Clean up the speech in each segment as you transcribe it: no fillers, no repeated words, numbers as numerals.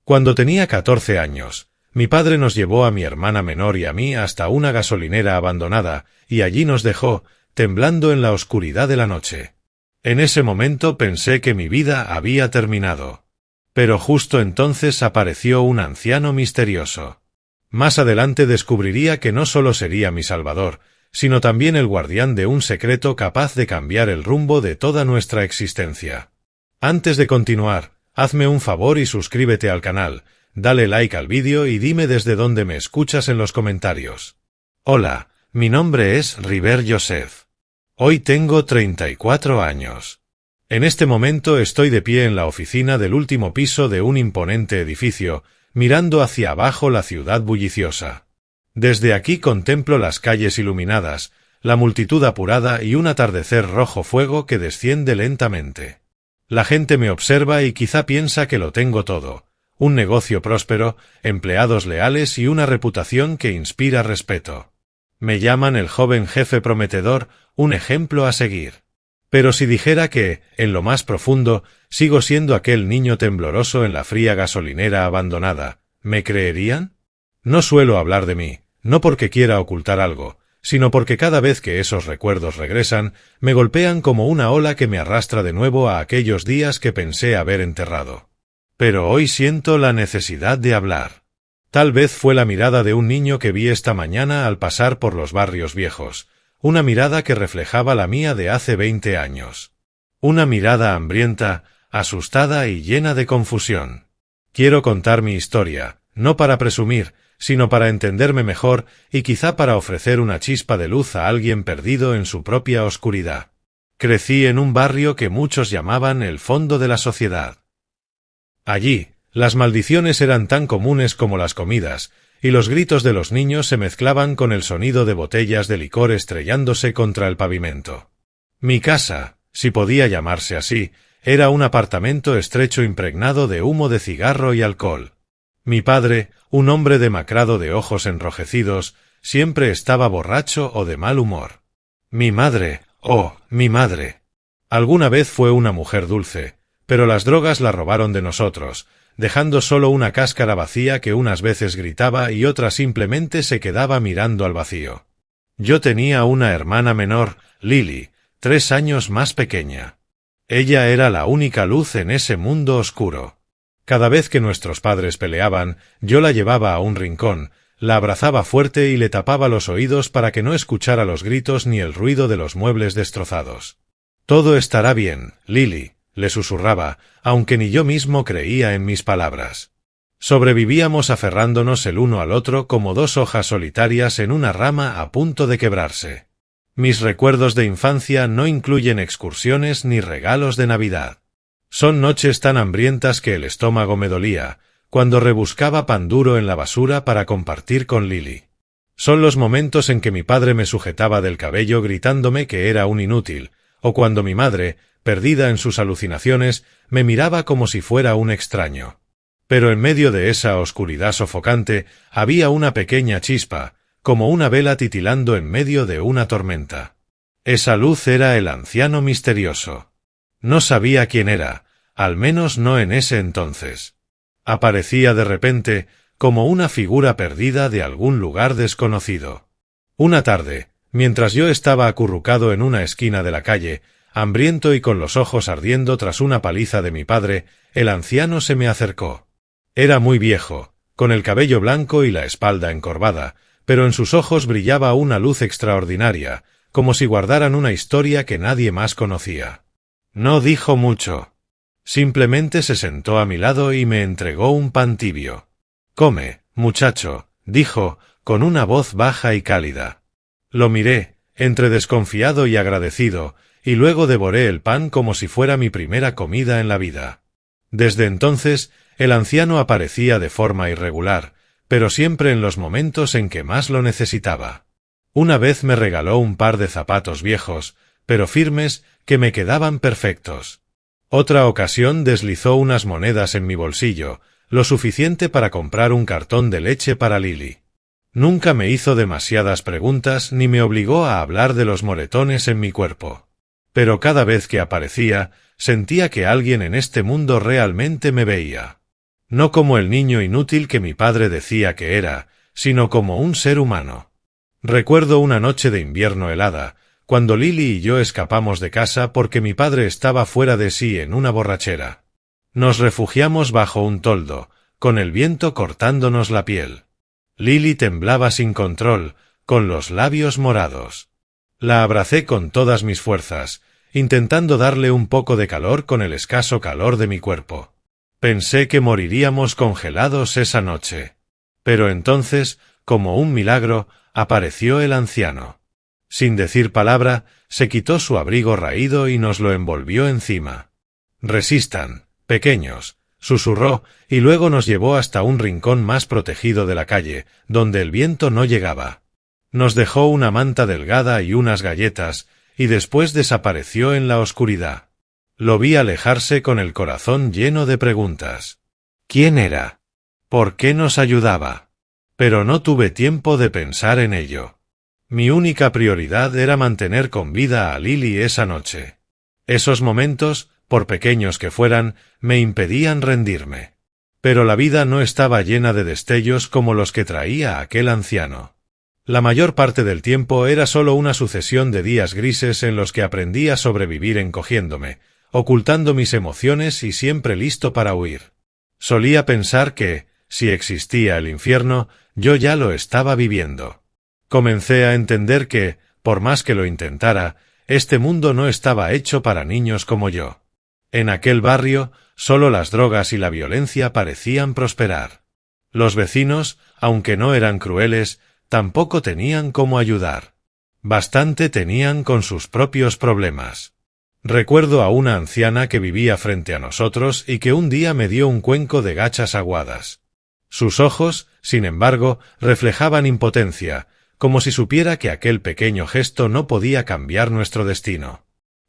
Cuando tenía 14 años, mi padre nos llevó a mi hermana menor y a mí hasta una gasolinera abandonada, y allí nos dejó, temblando en la oscuridad de la noche. En ese momento pensé que mi vida había terminado. Pero justo entonces apareció un anciano misterioso. Más adelante descubriría que no solo sería mi salvador, sino también el guardián de un secreto capaz de cambiar el rumbo de toda nuestra existencia. Antes de continuar, hazme un favor y suscríbete al canal, dale like al vídeo y dime desde dónde me escuchas en los comentarios. Hola, mi nombre es River Joseph. Hoy tengo 34 años. En este momento estoy de pie en la oficina del último piso de un imponente edificio, mirando hacia abajo la ciudad bulliciosa. Desde aquí contemplo las calles iluminadas, la multitud apurada y un atardecer rojo fuego que desciende lentamente. La gente me observa y quizá piensa que lo tengo todo: un negocio próspero, empleados leales y una reputación que inspira respeto. Me llaman el joven jefe prometedor, un ejemplo a seguir. Pero si dijera que, en lo más profundo, sigo siendo aquel niño tembloroso en la fría gasolinera abandonada, ¿me creerían? No suelo hablar de mí, no porque quiera ocultar algo, sino porque cada vez que esos recuerdos regresan, me golpean como una ola que me arrastra de nuevo a aquellos días que pensé haber enterrado. Pero hoy siento la necesidad de hablar. Tal vez fue la mirada de un niño que vi esta mañana al pasar por los barrios viejos, una mirada que reflejaba la mía de hace 20 años. Una mirada hambrienta, asustada y llena de confusión. Quiero contar mi historia, no para presumir, sino para entenderme mejor y quizá para ofrecer una chispa de luz a alguien perdido en su propia oscuridad. Crecí en un barrio que muchos llamaban el fondo de la sociedad. Allí, las maldiciones eran tan comunes como las comidas, y los gritos de los niños se mezclaban con el sonido de botellas de licor estrellándose contra el pavimento. Mi casa, si podía llamarse así, era un apartamento estrecho impregnado de humo de cigarro y alcohol. Mi padre, un hombre demacrado de ojos enrojecidos, siempre estaba borracho o de mal humor. Mi madre, oh, mi madre. Alguna vez fue una mujer dulce, pero las drogas la robaron de nosotros, dejando solo una cáscara vacía que unas veces gritaba y otras simplemente se quedaba mirando al vacío. Yo tenía una hermana menor, Lily, 3 años más pequeña. Ella era la única luz en ese mundo oscuro. Cada vez que nuestros padres peleaban, yo la llevaba a un rincón, la abrazaba fuerte y le tapaba los oídos para que no escuchara los gritos ni el ruido de los muebles destrozados. «Todo estará bien, Lily», le susurraba, aunque ni yo mismo creía en mis palabras. Sobrevivíamos aferrándonos el uno al otro como dos hojas solitarias en una rama a punto de quebrarse. Mis recuerdos de infancia no incluyen excursiones ni regalos de Navidad. Son noches tan hambrientas que el estómago me dolía, cuando rebuscaba pan duro en la basura para compartir con Lily. Son los momentos en que mi padre me sujetaba del cabello gritándome que era un inútil, o cuando mi madre, perdida en sus alucinaciones, me miraba como si fuera un extraño. Pero en medio de esa oscuridad sofocante había una pequeña chispa, como una vela titilando en medio de una tormenta. Esa luz era el anciano misterioso. No sabía quién era, al menos no en ese entonces. Aparecía de repente, como una figura perdida de algún lugar desconocido. Una tarde, mientras yo estaba acurrucado en una esquina de la calle, hambriento y con los ojos ardiendo tras una paliza de mi padre, el anciano se me acercó. Era muy viejo, con el cabello blanco y la espalda encorvada, pero en sus ojos brillaba una luz extraordinaria, como si guardaran una historia que nadie más conocía. No dijo mucho. Simplemente se sentó a mi lado y me entregó un pan tibio. «Come, muchacho», dijo, con una voz baja y cálida. Lo miré, entre desconfiado y agradecido, y luego devoré el pan como si fuera mi primera comida en la vida. Desde entonces, el anciano aparecía de forma irregular, pero siempre en los momentos en que más lo necesitaba. Una vez me regaló un par de zapatos viejos, pero firmes, que me quedaban perfectos. Otra ocasión deslizó unas monedas en mi bolsillo, lo suficiente para comprar un cartón de leche para Lily. Nunca me hizo demasiadas preguntas ni me obligó a hablar de los moretones en mi cuerpo. Pero cada vez que aparecía, sentía que alguien en este mundo realmente me veía. No como el niño inútil que mi padre decía que era, sino como un ser humano. Recuerdo una noche de invierno helada, cuando Lily y yo escapamos de casa porque mi padre estaba fuera de sí en una borrachera. Nos refugiamos bajo un toldo, con el viento cortándonos la piel. Lily temblaba sin control, con los labios morados. La abracé con todas mis fuerzas, intentando darle un poco de calor con el escaso calor de mi cuerpo. Pensé que moriríamos congelados esa noche. Pero entonces, como un milagro, apareció el anciano. Sin decir palabra, se quitó su abrigo raído y nos lo envolvió encima. «Resistan, pequeños», susurró, y luego nos llevó hasta un rincón más protegido de la calle, donde el viento no llegaba. Nos dejó una manta delgada y unas galletas, y después desapareció en la oscuridad. Lo vi alejarse con el corazón lleno de preguntas. ¿Quién era? ¿Por qué nos ayudaba? Pero no tuve tiempo de pensar en ello. Mi única prioridad era mantener con vida a Lily esa noche. Esos momentos, por pequeños que fueran, me impedían rendirme. Pero la vida no estaba llena de destellos como los que traía aquel anciano. La mayor parte del tiempo era solo una sucesión de días grises en los que aprendí a sobrevivir encogiéndome, ocultando mis emociones y siempre listo para huir. Solía pensar que, si existía el infierno, yo ya lo estaba viviendo. Comencé a entender que, por más que lo intentara, este mundo no estaba hecho para niños como yo. En aquel barrio, solo las drogas y la violencia parecían prosperar. Los vecinos, aunque no eran crueles, tampoco tenían cómo ayudar. Bastante tenían con sus propios problemas. Recuerdo a una anciana que vivía frente a nosotros y que un día me dio un cuenco de gachas aguadas. Sus ojos, sin embargo, reflejaban impotencia, como si supiera que aquel pequeño gesto no podía cambiar nuestro destino.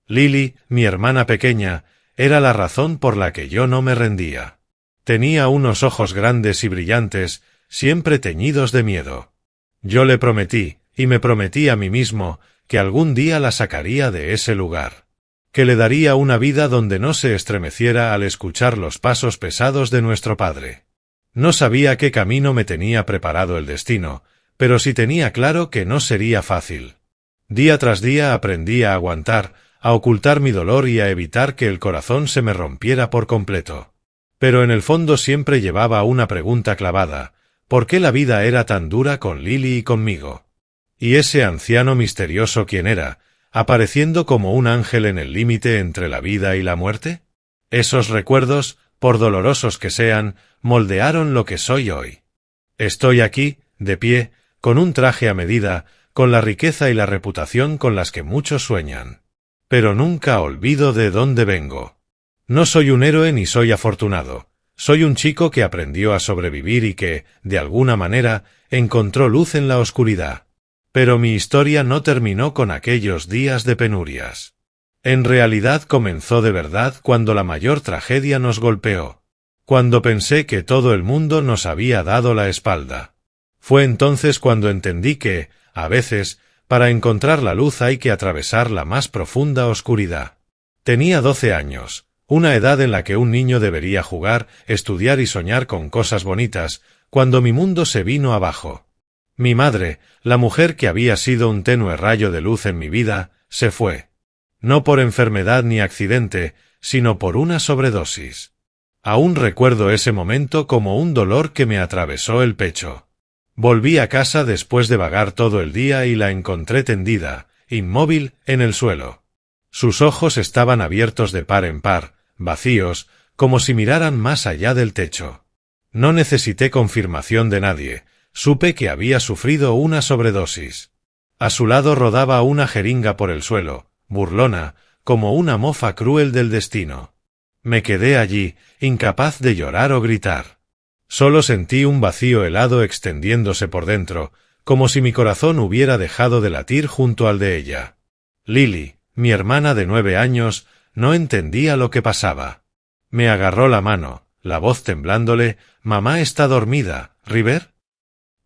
Lily, mi hermana pequeña, era la razón por la que yo no me rendía. Tenía unos ojos grandes y brillantes, siempre teñidos de miedo. Yo le prometí, y me prometí a mí mismo, que algún día la sacaría de ese lugar. Que le daría una vida donde no se estremeciera al escuchar los pasos pesados de nuestro padre. No sabía qué camino me tenía preparado el destino, pero sí tenía claro que no sería fácil. Día tras día aprendí a aguantar, a ocultar mi dolor y a evitar que el corazón se me rompiera por completo. Pero en el fondo siempre llevaba una pregunta clavada: ¿por qué la vida era tan dura con Lily y conmigo? ¿Y ese anciano misterioso quién era, apareciendo como un ángel en el límite entre la vida y la muerte? Esos recuerdos, por dolorosos que sean, moldearon lo que soy hoy. Estoy aquí, de pie, con un traje a medida, con la riqueza y la reputación con las que muchos sueñan. Pero nunca olvido de dónde vengo. No soy un héroe ni soy afortunado. Soy un chico que aprendió a sobrevivir y que, de alguna manera, encontró luz en la oscuridad. Pero mi historia no terminó con aquellos días de penurias. En realidad comenzó de verdad cuando la mayor tragedia nos golpeó. Cuando pensé que todo el mundo nos había dado la espalda. Fue entonces cuando entendí que, a veces, para encontrar la luz hay que atravesar la más profunda oscuridad. Tenía 12 años, una edad en la que un niño debería jugar, estudiar y soñar con cosas bonitas, cuando mi mundo se vino abajo. Mi madre, la mujer que había sido un tenue rayo de luz en mi vida, se fue. No por enfermedad ni accidente, sino por una sobredosis. Aún recuerdo ese momento como un dolor que me atravesó el pecho. Volví a casa después de vagar todo el día y la encontré tendida, inmóvil, en el suelo. Sus ojos estaban abiertos de par en par, vacíos, como si miraran más allá del techo. No necesité confirmación de nadie, supe que había sufrido una sobredosis. A su lado rodaba una jeringa por el suelo, burlona, como una mofa cruel del destino. Me quedé allí, incapaz de llorar o gritar. Solo sentí un vacío helado extendiéndose por dentro, como si mi corazón hubiera dejado de latir junto al de ella. Lily, mi hermana de 9 años, no entendía lo que pasaba. Me agarró la mano, la voz temblándole: «Mamá está dormida, ¿River?»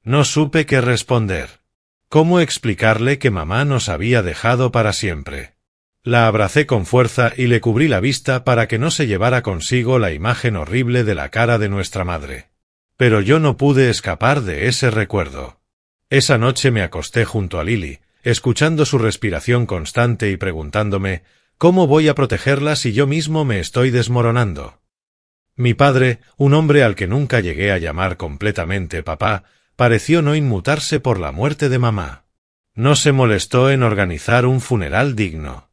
No supe qué responder. ¿Cómo explicarle que mamá nos había dejado para siempre? La abracé con fuerza y le cubrí la vista para que no se llevara consigo la imagen horrible de la cara de nuestra madre. Pero yo no pude escapar de ese recuerdo. Esa noche me acosté junto a Lily, escuchando su respiración constante y preguntándome ¿cómo voy a protegerla si yo mismo me estoy desmoronando? Mi padre, un hombre al que nunca llegué a llamar completamente papá, pareció no inmutarse por la muerte de mamá. No se molestó en organizar un funeral digno.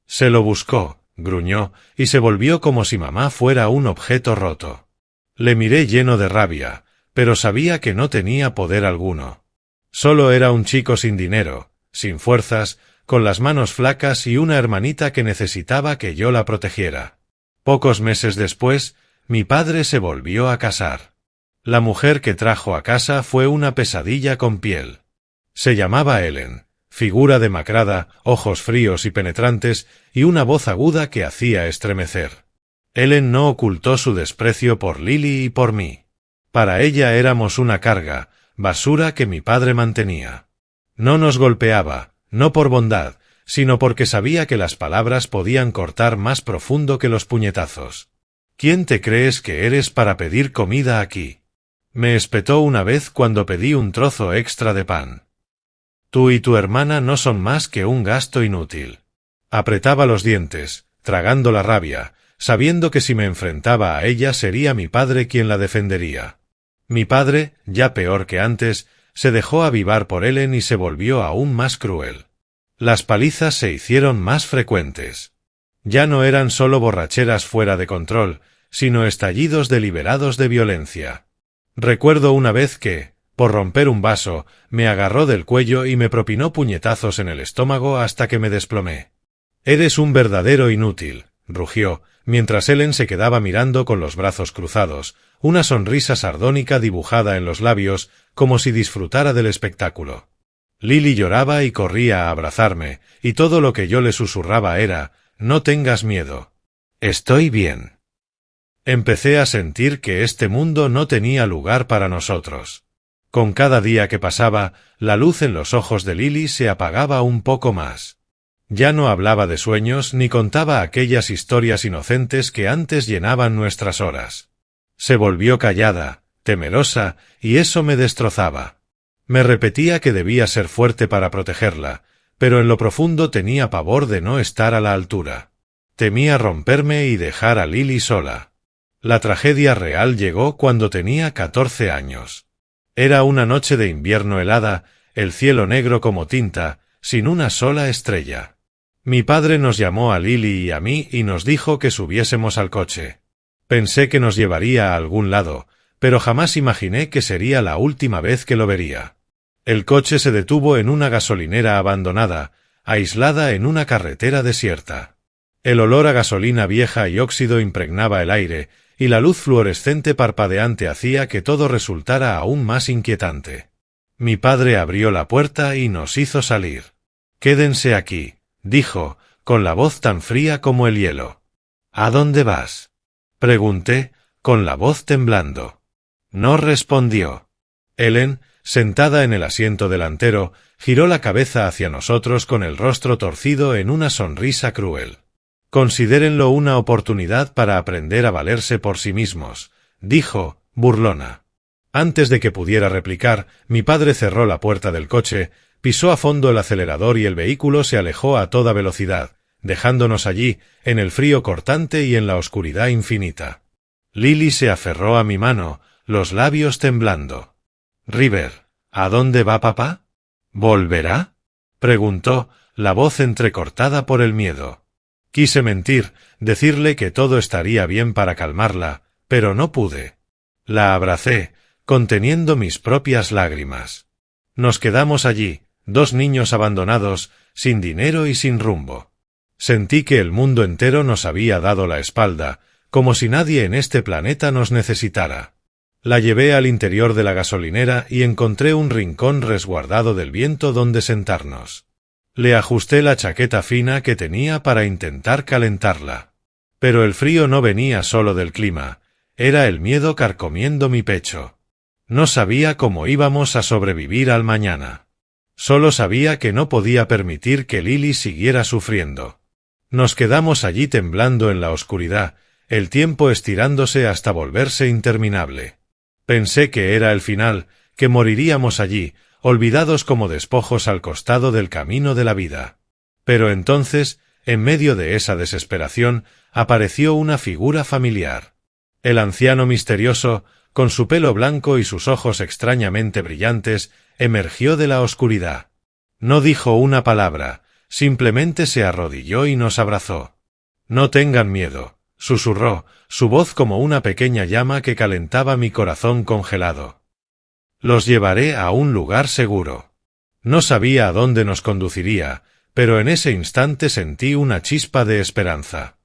Se lo buscó, gruñó, y se volvió como si mamá fuera un objeto roto. Le miré lleno de rabia, pero sabía que no tenía poder alguno. Solo era un chico sin dinero, sin fuerzas, con las manos flacas y una hermanita que necesitaba que yo la protegiera. Pocos meses después, mi padre se volvió a casar. La mujer que trajo a casa fue una pesadilla con piel. Se llamaba Ellen, figura demacrada, ojos fríos y penetrantes, y una voz aguda que hacía estremecer. Ellen no ocultó su desprecio por Lily y por mí. Para ella éramos una carga, basura que mi padre mantenía. No nos golpeaba, no por bondad, sino porque sabía que las palabras podían cortar más profundo que los puñetazos. ¿Quién te crees que eres para pedir comida aquí? Me espetó una vez cuando pedí un trozo extra de pan. Tú y tu hermana no son más que un gasto inútil. Apretaba los dientes, tragando la rabia, sabiendo que si me enfrentaba a ella sería mi padre quien la defendería. Mi padre, ya peor que antes, se dejó avivar por Ellen y se volvió aún más cruel. Las palizas se hicieron más frecuentes. Ya no eran solo borracheras fuera de control, sino estallidos deliberados de violencia. Recuerdo una vez que, por romper un vaso, me agarró del cuello y me propinó puñetazos en el estómago hasta que me desplomé. «Eres un verdadero inútil», rugió, mientras Ellen se quedaba mirando con los brazos cruzados, una sonrisa sardónica dibujada en los labios, como si disfrutara del espectáculo. Lily lloraba y corría a abrazarme, y todo lo que yo le susurraba era, «No tengas miedo. Estoy bien». Empecé a sentir que este mundo no tenía lugar para nosotros. Con cada día que pasaba, la luz en los ojos de Lily se apagaba un poco más. Ya no hablaba de sueños ni contaba aquellas historias inocentes que antes llenaban nuestras horas. Se volvió callada, temerosa, y eso me destrozaba. Me repetía que debía ser fuerte para protegerla, pero en lo profundo tenía pavor de no estar a la altura. Temía romperme y dejar a Lily sola. La tragedia real llegó cuando tenía 14 años. Era una noche de invierno helada, el cielo negro como tinta, sin una sola estrella. Mi padre nos llamó a Lily y a mí y nos dijo que subiésemos al coche. Pensé que nos llevaría a algún lado, pero jamás imaginé que sería la última vez que lo vería. El coche se detuvo en una gasolinera abandonada, aislada en una carretera desierta. El olor a gasolina vieja y óxido impregnaba el aire, y la luz fluorescente parpadeante hacía que todo resultara aún más inquietante. Mi padre abrió la puerta y nos hizo salir. «Quédense aquí», dijo, con la voz tan fría como el hielo. «¿A dónde vas?», pregunté, con la voz temblando. No respondió. Ellen, sentada en el asiento delantero, giró la cabeza hacia nosotros con el rostro torcido en una sonrisa cruel. «Considérenlo una oportunidad para aprender a valerse por sí mismos», dijo, burlona. Antes de que pudiera replicar, mi padre cerró la puerta del coche, pisó a fondo el acelerador y el vehículo se alejó a toda velocidad, dejándonos allí, en el frío cortante y en la oscuridad infinita. Lily se aferró a mi mano, los labios temblando. «River, ¿a dónde va papá? ¿Volverá?», preguntó, la voz entrecortada por el miedo. Quise mentir, decirle que todo estaría bien para calmarla, pero no pude. La abracé, conteniendo mis propias lágrimas. Nos quedamos allí, dos niños abandonados, sin dinero y sin rumbo. Sentí que el mundo entero nos había dado la espalda, como si nadie en este planeta nos necesitara. La llevé al interior de la gasolinera y encontré un rincón resguardado del viento donde sentarnos. Le ajusté la chaqueta fina que tenía para intentar calentarla. Pero el frío no venía solo del clima, era el miedo carcomiendo mi pecho. No sabía cómo íbamos a sobrevivir al mañana. Solo sabía que no podía permitir que Lily siguiera sufriendo. Nos quedamos allí temblando en la oscuridad, el tiempo estirándose hasta volverse interminable. Pensé que era el final, que moriríamos allí, olvidados como despojos al costado del camino de la vida. Pero entonces, en medio de esa desesperación, apareció una figura familiar. El anciano misterioso, con su pelo blanco y sus ojos extrañamente brillantes, emergió de la oscuridad. No dijo una palabra, simplemente se arrodilló y nos abrazó. «No tengan miedo», susurró, su voz como una pequeña llama que calentaba mi corazón congelado. «Los llevaré a un lugar seguro». No sabía a dónde nos conduciría, pero en ese instante sentí una chispa de esperanza.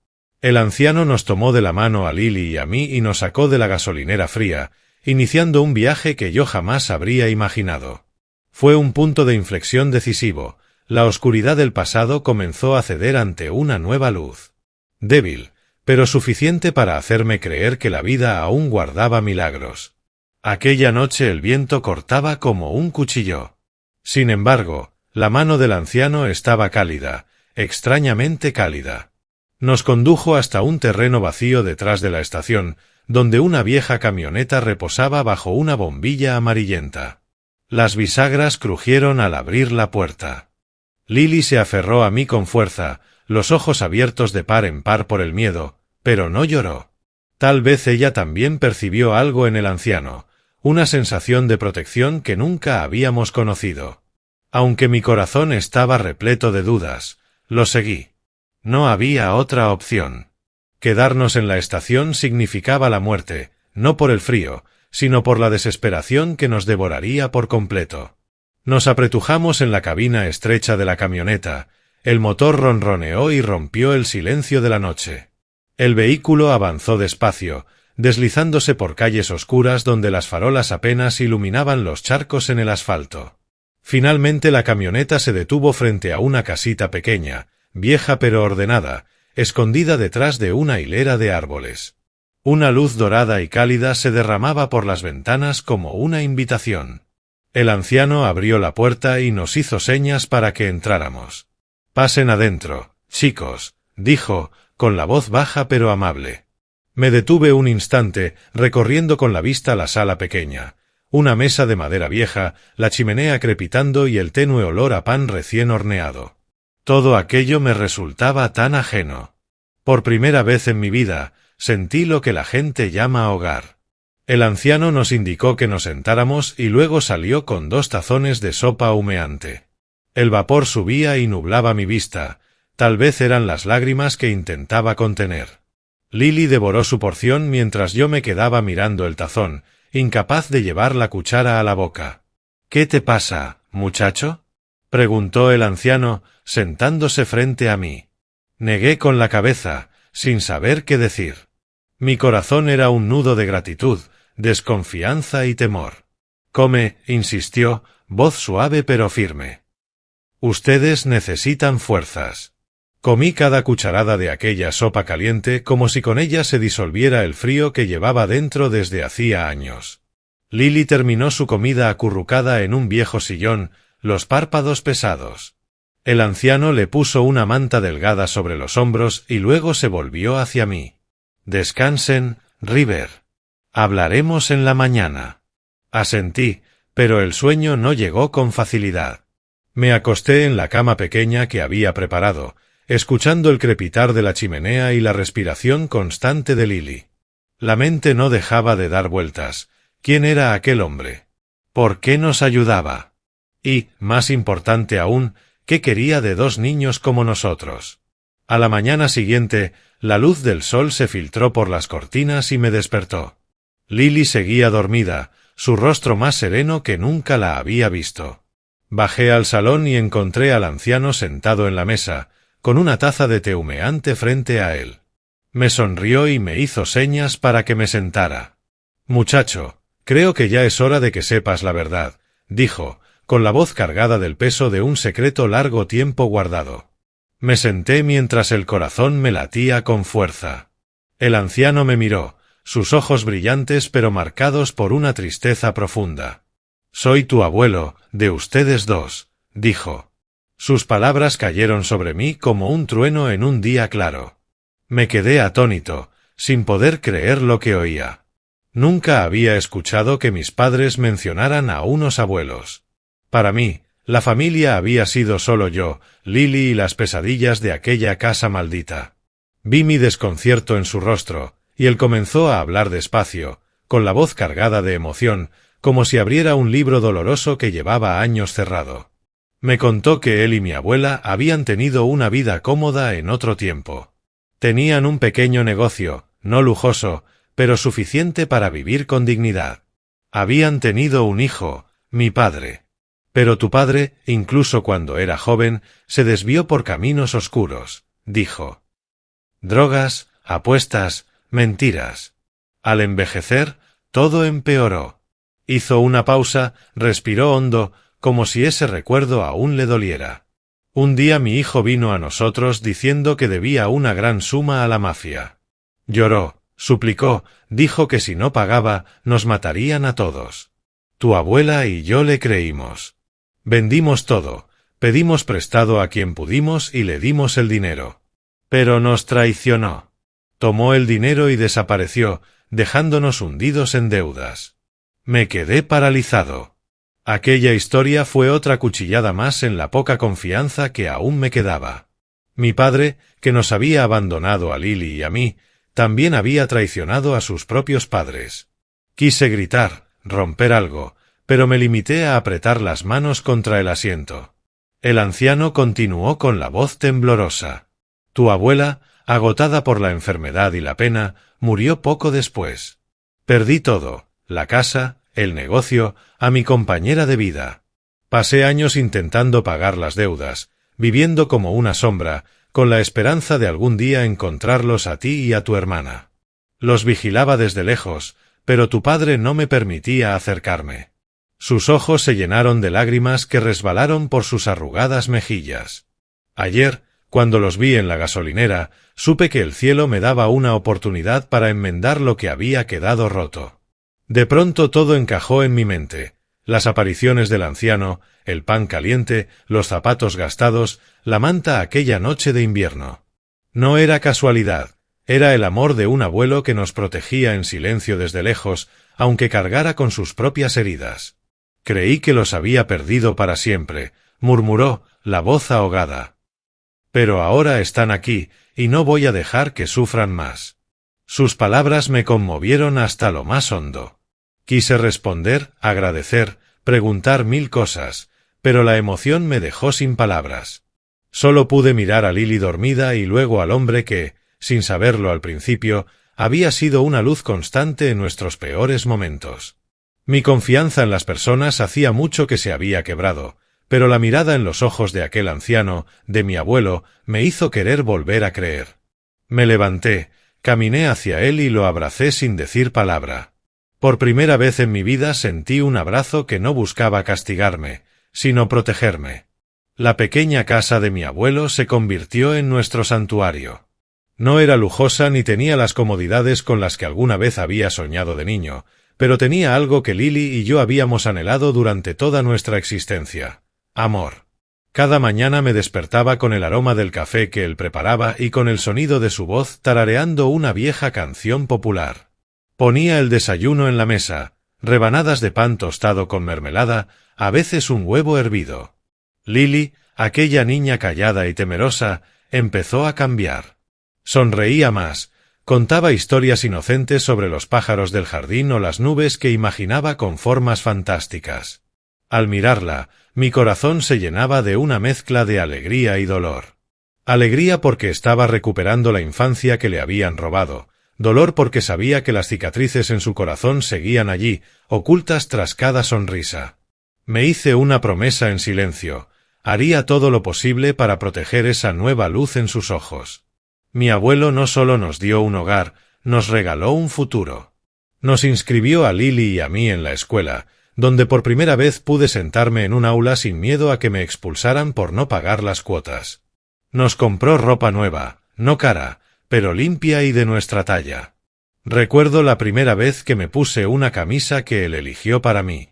El anciano nos tomó de la mano a Lily y a mí y nos sacó de la gasolinera fría, iniciando un viaje que yo jamás habría imaginado. Fue un punto de inflexión decisivo. La oscuridad del pasado comenzó a ceder ante una nueva luz. Débil, pero suficiente para hacerme creer que la vida aún guardaba milagros. Aquella noche el viento cortaba como un cuchillo. Sin embargo, la mano del anciano estaba cálida, extrañamente cálida. Nos condujo hasta un terreno vacío detrás de la estación, donde una vieja camioneta reposaba bajo una bombilla amarillenta. Las bisagras crujieron al abrir la puerta. Lily se aferró a mí con fuerza, los ojos abiertos de par en par por el miedo, pero no lloró. Tal vez ella también percibió algo en el anciano, una sensación de protección que nunca habíamos conocido. Aunque mi corazón estaba repleto de dudas, lo seguí. No había otra opción. Quedarnos en la estación significaba la muerte, no por el frío, sino por la desesperación que nos devoraría por completo. Nos apretujamos en la cabina estrecha de la camioneta, el motor ronroneó y rompió el silencio de la noche. El vehículo avanzó despacio, deslizándose por calles oscuras donde las farolas apenas iluminaban los charcos en el asfalto. Finalmente la camioneta se detuvo frente a una casita pequeña, vieja pero ordenada, escondida detrás de una hilera de árboles. Una luz dorada y cálida se derramaba por las ventanas como una invitación. El anciano abrió la puerta y nos hizo señas para que entráramos. «Pasen adentro, chicos», dijo, con la voz baja pero amable. Me detuve un instante, recorriendo con la vista la sala pequeña. Una mesa de madera vieja, la chimenea crepitando y el tenue olor a pan recién horneado. Todo aquello me resultaba tan ajeno. Por primera vez en mi vida, sentí lo que la gente llama hogar. El anciano nos indicó que nos sentáramos y luego salió con 2 tazones de sopa humeante. El vapor subía y nublaba mi vista, tal vez eran las lágrimas que intentaba contener. Lily devoró su porción mientras yo me quedaba mirando el tazón, incapaz de llevar la cuchara a la boca. «¿Qué te pasa, muchacho?», preguntó el anciano, sentándose frente a mí. Negué con la cabeza, sin saber qué decir. Mi corazón era un nudo de gratitud, desconfianza y temor. «Come», insistió, voz suave pero firme. «Ustedes necesitan fuerzas». Comí cada cucharada de aquella sopa caliente como si con ella se disolviera el frío que llevaba dentro desde hacía años. Lily terminó su comida acurrucada en un viejo sillón, los párpados pesados. El anciano le puso una manta delgada sobre los hombros y luego se volvió hacia mí. «Descansen, River. Hablaremos en la mañana». Asentí, pero el sueño no llegó con facilidad. Me acosté en la cama pequeña que había preparado, escuchando el crepitar de la chimenea y la respiración constante de Lily. La mente no dejaba de dar vueltas. ¿Quién era aquel hombre? ¿Por qué nos ayudaba? Y, más importante aún, ¿qué quería de 2 niños como nosotros? A la mañana siguiente, la luz del sol se filtró por las cortinas y me despertó. Lily seguía dormida, su rostro más sereno que nunca la había visto. Bajé al salón y encontré al anciano sentado en la mesa, con una taza de té humeante frente a él. Me sonrió y me hizo señas para que me sentara. «Muchacho, creo que ya es hora de que sepas la verdad», dijo, con la voz cargada del peso de un secreto largo tiempo guardado. Me senté mientras el corazón me latía con fuerza. El anciano me miró, sus ojos brillantes pero marcados por una tristeza profunda. «Soy tu abuelo, de ustedes 2», dijo. Sus palabras cayeron sobre mí como un trueno en un día claro. Me quedé atónito, sin poder creer lo que oía. Nunca había escuchado que mis padres mencionaran a unos abuelos. Para mí, la familia había sido solo yo, Lily y las pesadillas de aquella casa maldita. Vi mi desconcierto en su rostro, y él comenzó a hablar despacio, con la voz cargada de emoción, como si abriera un libro doloroso que llevaba años cerrado. Me contó que él y mi abuela habían tenido una vida cómoda en otro tiempo. Tenían un pequeño negocio, no lujoso, pero suficiente para vivir con dignidad. Habían tenido un hijo, mi padre. Pero tu padre, incluso cuando era joven, se desvió por caminos oscuros, dijo. Drogas, apuestas, mentiras. Al envejecer, todo empeoró. Hizo una pausa, respiró hondo, como si ese recuerdo aún le doliera. Un día mi hijo vino a nosotros diciendo que debía una gran suma a la mafia. Lloró, suplicó, dijo que si no pagaba, nos matarían a todos. Tu abuela y yo le creímos. Vendimos todo, pedimos prestado a quien pudimos y le dimos el dinero. Pero nos traicionó. Tomó el dinero y desapareció, dejándonos hundidos en deudas. Me quedé paralizado. Aquella historia fue otra cuchillada más en la poca confianza que aún me quedaba. Mi padre, que nos había abandonado a Lily y a mí, también había traicionado a sus propios padres. Quise gritar, romper algo, pero me limité a apretar las manos contra el asiento. El anciano continuó con la voz temblorosa. Tu abuela, agotada por la enfermedad y la pena, murió poco después. Perdí todo, la casa, el negocio, a mi compañera de vida. Pasé años intentando pagar las deudas, viviendo como una sombra, con la esperanza de algún día encontrarlos a ti y a tu hermana. Los vigilaba desde lejos, pero tu padre no me permitía acercarme. Sus ojos se llenaron de lágrimas que resbalaron por sus arrugadas mejillas. Ayer, cuando los vi en la gasolinera, supe que el cielo me daba una oportunidad para enmendar lo que había quedado roto. De pronto todo encajó en mi mente. Las apariciones del anciano, el pan caliente, los zapatos gastados, la manta aquella noche de invierno. No era casualidad, era el amor de un abuelo que nos protegía en silencio desde lejos, aunque cargara con sus propias heridas. Creí que los había perdido para siempre, murmuró, la voz ahogada. Pero ahora están aquí, y no voy a dejar que sufran más. Sus palabras me conmovieron hasta lo más hondo. Quise responder, agradecer, preguntar mil cosas, pero la emoción me dejó sin palabras. Solo pude mirar a Lily dormida y luego al hombre que, sin saberlo al principio, había sido una luz constante en nuestros peores momentos. Mi confianza en las personas hacía mucho que se había quebrado, pero la mirada en los ojos de aquel anciano, de mi abuelo, me hizo querer volver a creer. Me levanté, caminé hacia él y lo abracé sin decir palabra. Por primera vez en mi vida sentí un abrazo que no buscaba castigarme, sino protegerme. La pequeña casa de mi abuelo se convirtió en nuestro santuario. No era lujosa ni tenía las comodidades con las que alguna vez había soñado de niño, pero tenía algo que Lily y yo habíamos anhelado durante toda nuestra existencia: amor. Cada mañana me despertaba con el aroma del café que él preparaba y con el sonido de su voz tarareando una vieja canción popular. Ponía el desayuno en la mesa, rebanadas de pan tostado con mermelada, a veces un huevo hervido. Lily, aquella niña callada y temerosa, empezó a cambiar. Sonreía más, contaba historias inocentes sobre los pájaros del jardín o las nubes que imaginaba con formas fantásticas. Al mirarla, mi corazón se llenaba de una mezcla de alegría y dolor. Alegría porque estaba recuperando la infancia que le habían robado, dolor porque sabía que las cicatrices en su corazón seguían allí, ocultas tras cada sonrisa. Me hice una promesa en silencio: haría todo lo posible para proteger esa nueva luz en sus ojos. Mi abuelo no solo nos dio un hogar, nos regaló un futuro. Nos inscribió a Lily y a mí en la escuela, donde por primera vez pude sentarme en un aula sin miedo a que me expulsaran por no pagar las cuotas. Nos compró ropa nueva, no cara, pero limpia y de nuestra talla. Recuerdo la primera vez que me puse una camisa que él eligió para mí.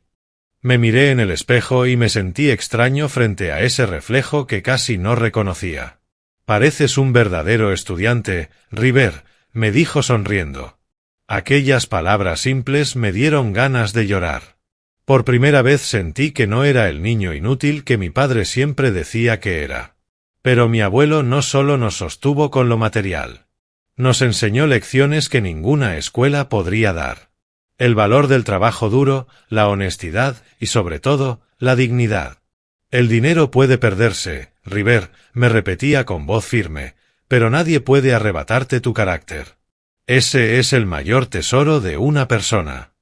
Me miré en el espejo y me sentí extraño frente a ese reflejo que casi no reconocía. «Pareces un verdadero estudiante, River», me dijo sonriendo. Aquellas palabras simples me dieron ganas de llorar. Por primera vez sentí que no era el niño inútil que mi padre siempre decía que era. Pero mi abuelo no solo nos sostuvo con lo material. Nos enseñó lecciones que ninguna escuela podría dar. El valor del trabajo duro, la honestidad y, sobre todo, la dignidad. «El dinero puede perderse, River», me repetía con voz firme, «pero nadie puede arrebatarte tu carácter. Ese es el mayor tesoro de una persona».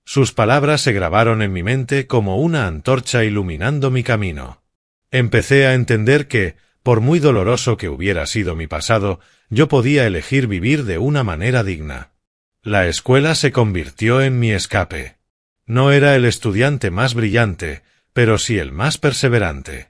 Sus palabras se grabaron en mi mente como una antorcha iluminando mi camino. Empecé a entender que, por muy doloroso que hubiera sido mi pasado, yo podía elegir vivir de una manera digna. La escuela se convirtió en mi escape. No era el estudiante más brillante, pero sí el más perseverante.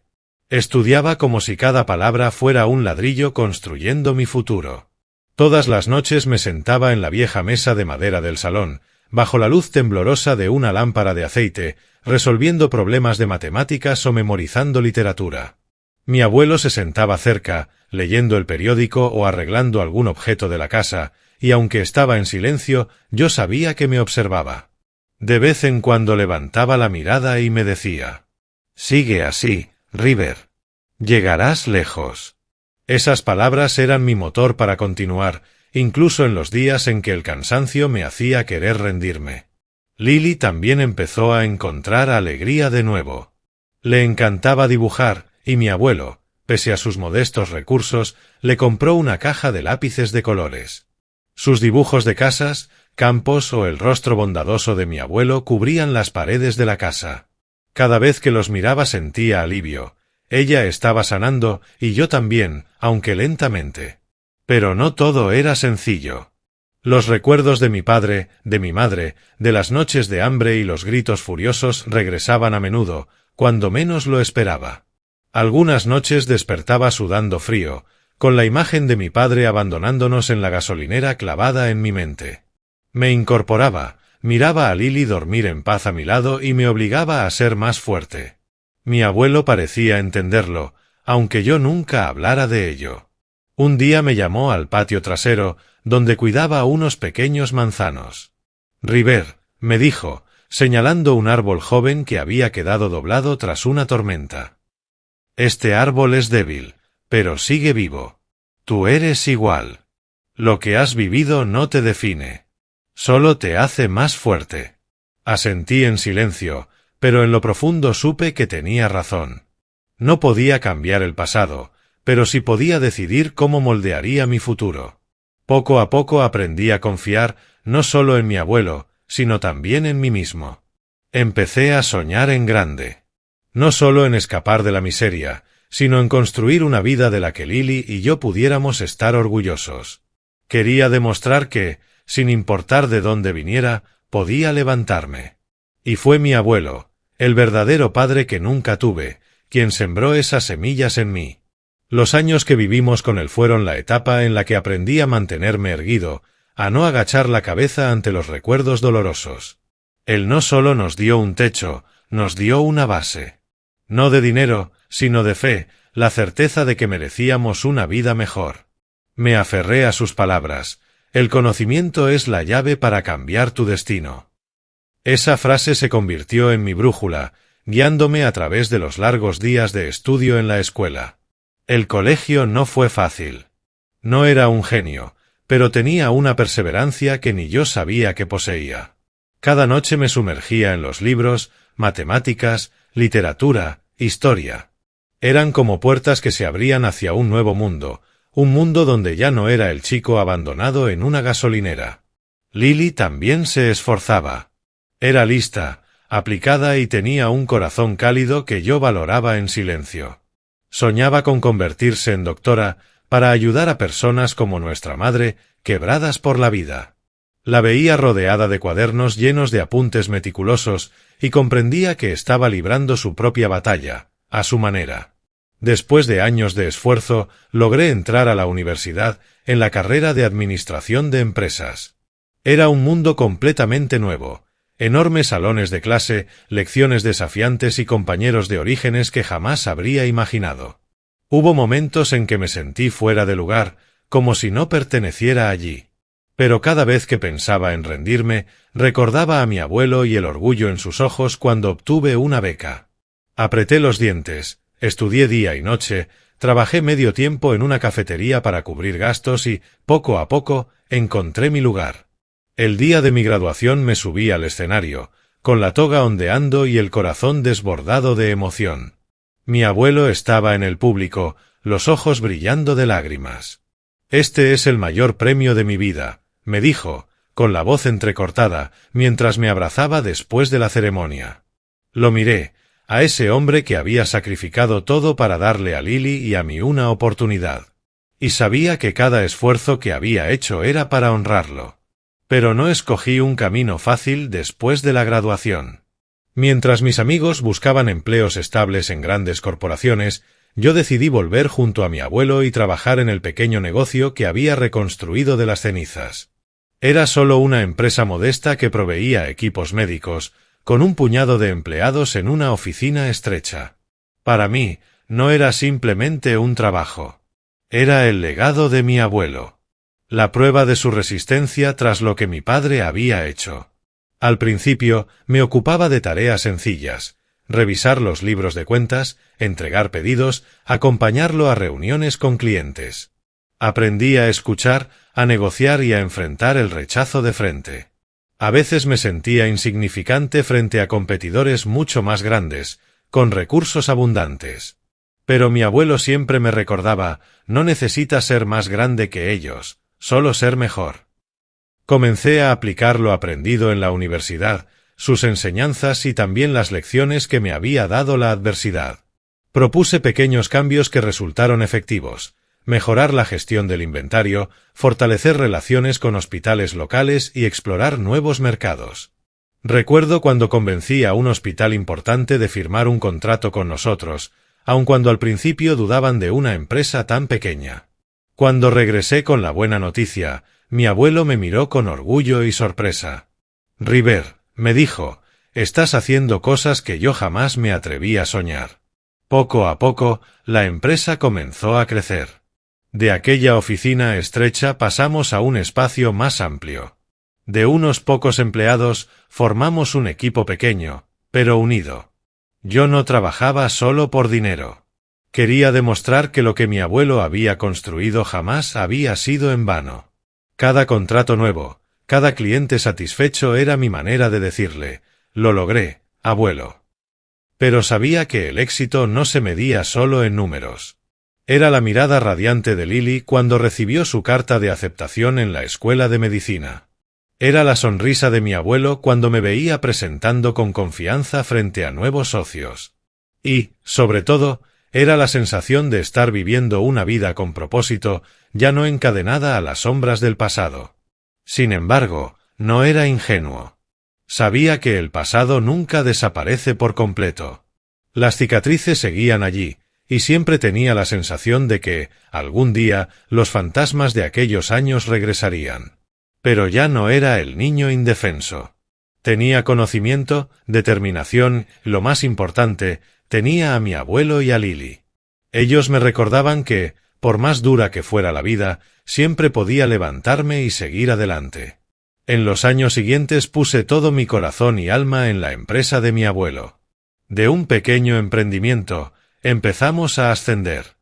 Estudiaba como si cada palabra fuera un ladrillo construyendo mi futuro. Todas las noches me sentaba en la vieja mesa de madera del salón, bajo la luz temblorosa de una lámpara de aceite, resolviendo problemas de matemáticas o memorizando literatura. Mi abuelo se sentaba cerca, leyendo el periódico o arreglando algún objeto de la casa, y aunque estaba en silencio, yo sabía que me observaba. De vez en cuando levantaba la mirada y me decía: «Sigue así, River. Llegarás lejos». Esas palabras eran mi motor para continuar, incluso en los días en que el cansancio me hacía querer rendirme. Lily también empezó a encontrar alegría de nuevo. Le encantaba dibujar, y mi abuelo, pese a sus modestos recursos, le compró una caja de lápices de colores. Sus dibujos de casas, campos o el rostro bondadoso de mi abuelo cubrían las paredes de la casa. Cada vez que los miraba sentía alivio. Ella estaba sanando, y yo también, aunque lentamente. Pero no todo era sencillo. Los recuerdos de mi padre, de mi madre, de las noches de hambre y los gritos furiosos regresaban a menudo, cuando menos lo esperaba. Algunas noches despertaba sudando frío, con la imagen de mi padre abandonándonos en la gasolinera clavada en mi mente. Me incorporaba, miraba a Lily dormir en paz a mi lado y me obligaba a ser más fuerte. Mi abuelo parecía entenderlo, aunque yo nunca hablara de ello. Un día me llamó al patio trasero, donde cuidaba unos pequeños manzanos. «River», me dijo, señalando un árbol joven que había quedado doblado tras una tormenta. «Este árbol es débil, pero sigue vivo. Tú eres igual. Lo que has vivido no te define. Solo te hace más fuerte». Asentí en silencio, pero en lo profundo supe que tenía razón. No podía cambiar el pasado, pero sí podía decidir cómo moldearía mi futuro. Poco a poco aprendí a confiar no solo en mi abuelo, sino también en mí mismo. Empecé a soñar en grande. No solo en escapar de la miseria, sino en construir una vida de la que Lily y yo pudiéramos estar orgullosos. Quería demostrar que, sin importar de dónde viniera, podía levantarme. Y fue mi abuelo, el verdadero padre que nunca tuve, quien sembró esas semillas en mí. Los años que vivimos con él fueron la etapa en la que aprendí a mantenerme erguido, a no agachar la cabeza ante los recuerdos dolorosos. Él no solo nos dio un techo, nos dio una base. No de dinero, sino de fe, la certeza de que merecíamos una vida mejor. Me aferré a sus palabras: «El conocimiento es la llave para cambiar tu destino». Esa frase se convirtió en mi brújula, guiándome a través de los largos días de estudio en la escuela. El colegio no fue fácil. No era un genio, pero tenía una perseverancia que ni yo sabía que poseía. Cada noche me sumergía en los libros, matemáticas, literatura, historia. Eran como puertas que se abrían hacia un nuevo mundo, un mundo donde ya no era el chico abandonado en una gasolinera. Lily también se esforzaba. Era lista, aplicada y tenía un corazón cálido que yo valoraba en silencio. Soñaba con convertirse en doctora para ayudar a personas como nuestra madre, quebradas por la vida. La veía rodeada de cuadernos llenos de apuntes meticulosos y comprendía que estaba librando su propia batalla, a su manera. Después de años de esfuerzo, logré entrar a la universidad en la carrera de Administración de Empresas. Era un mundo completamente nuevo. Enormes salones de clase, lecciones desafiantes y compañeros de orígenes que jamás habría imaginado. Hubo momentos en que me sentí fuera de lugar, como si no perteneciera allí. Pero cada vez que pensaba en rendirme, recordaba a mi abuelo y el orgullo en sus ojos cuando obtuve una beca. Apreté los dientes, estudié día y noche, trabajé medio tiempo en una cafetería para cubrir gastos y, poco a poco, encontré mi lugar. El día de mi graduación me subí al escenario, con la toga ondeando y el corazón desbordado de emoción. Mi abuelo estaba en el público, los ojos brillando de lágrimas. «Este es el mayor premio de mi vida», me dijo, con la voz entrecortada, mientras me abrazaba después de la ceremonia. Lo miré, a ese hombre que había sacrificado todo para darle a Lily y a mí una oportunidad. Y sabía que cada esfuerzo que había hecho era para honrarlo. Pero no escogí un camino fácil después de la graduación. Mientras mis amigos buscaban empleos estables en grandes corporaciones, yo decidí volver junto a mi abuelo y trabajar en el pequeño negocio que había reconstruido de las cenizas. Era solo una empresa modesta que proveía equipos médicos, con un puñado de empleados en una oficina estrecha. Para mí, no era simplemente un trabajo. Era el legado de mi abuelo. La prueba de su resistencia tras lo que mi padre había hecho. Al principio, me ocupaba de tareas sencillas, revisar los libros de cuentas, entregar pedidos, acompañarlo a reuniones con clientes. Aprendí a escuchar, a negociar y a enfrentar el rechazo de frente. A veces me sentía insignificante frente a competidores mucho más grandes, con recursos abundantes. Pero mi abuelo siempre me recordaba, no necesitas ser más grande que ellos, solo ser mejor. Comencé a aplicar lo aprendido en la universidad, sus enseñanzas y también las lecciones que me había dado la adversidad. Propuse pequeños cambios que resultaron efectivos: mejorar la gestión del inventario, fortalecer relaciones con hospitales locales y explorar nuevos mercados. Recuerdo cuando convencí a un hospital importante de firmar un contrato con nosotros, aun cuando al principio dudaban de una empresa tan pequeña. Cuando regresé con la buena noticia, mi abuelo me miró con orgullo y sorpresa. «River», me dijo, «estás haciendo cosas que yo jamás me atreví a soñar». Poco a poco, la empresa comenzó a crecer. De aquella oficina estrecha pasamos a un espacio más amplio. De unos pocos empleados, formamos un equipo pequeño, pero unido. Yo no trabajaba solo por dinero. Quería demostrar que lo que mi abuelo había construido jamás había sido en vano. Cada contrato nuevo, cada cliente satisfecho era mi manera de decirle, «Lo logré, abuelo». Pero sabía que el éxito no se medía solo en números. Era la mirada radiante de Lily cuando recibió su carta de aceptación en la escuela de medicina. Era la sonrisa de mi abuelo cuando me veía presentando con confianza frente a nuevos socios. Y, sobre todo, era la sensación de estar viviendo una vida con propósito, ya no encadenada a las sombras del pasado. Sin embargo, no era ingenuo. Sabía que el pasado nunca desaparece por completo. Las cicatrices seguían allí, y siempre tenía la sensación de que, algún día, los fantasmas de aquellos años regresarían. Pero ya no era el niño indefenso. Tenía conocimiento, determinación, y lo más importante, tenía a mi abuelo y a Lily. Ellos me recordaban que, por más dura que fuera la vida, siempre podía levantarme y seguir adelante. En los años siguientes puse todo mi corazón y alma en la empresa de mi abuelo. De un pequeño emprendimiento, empezamos a ascender.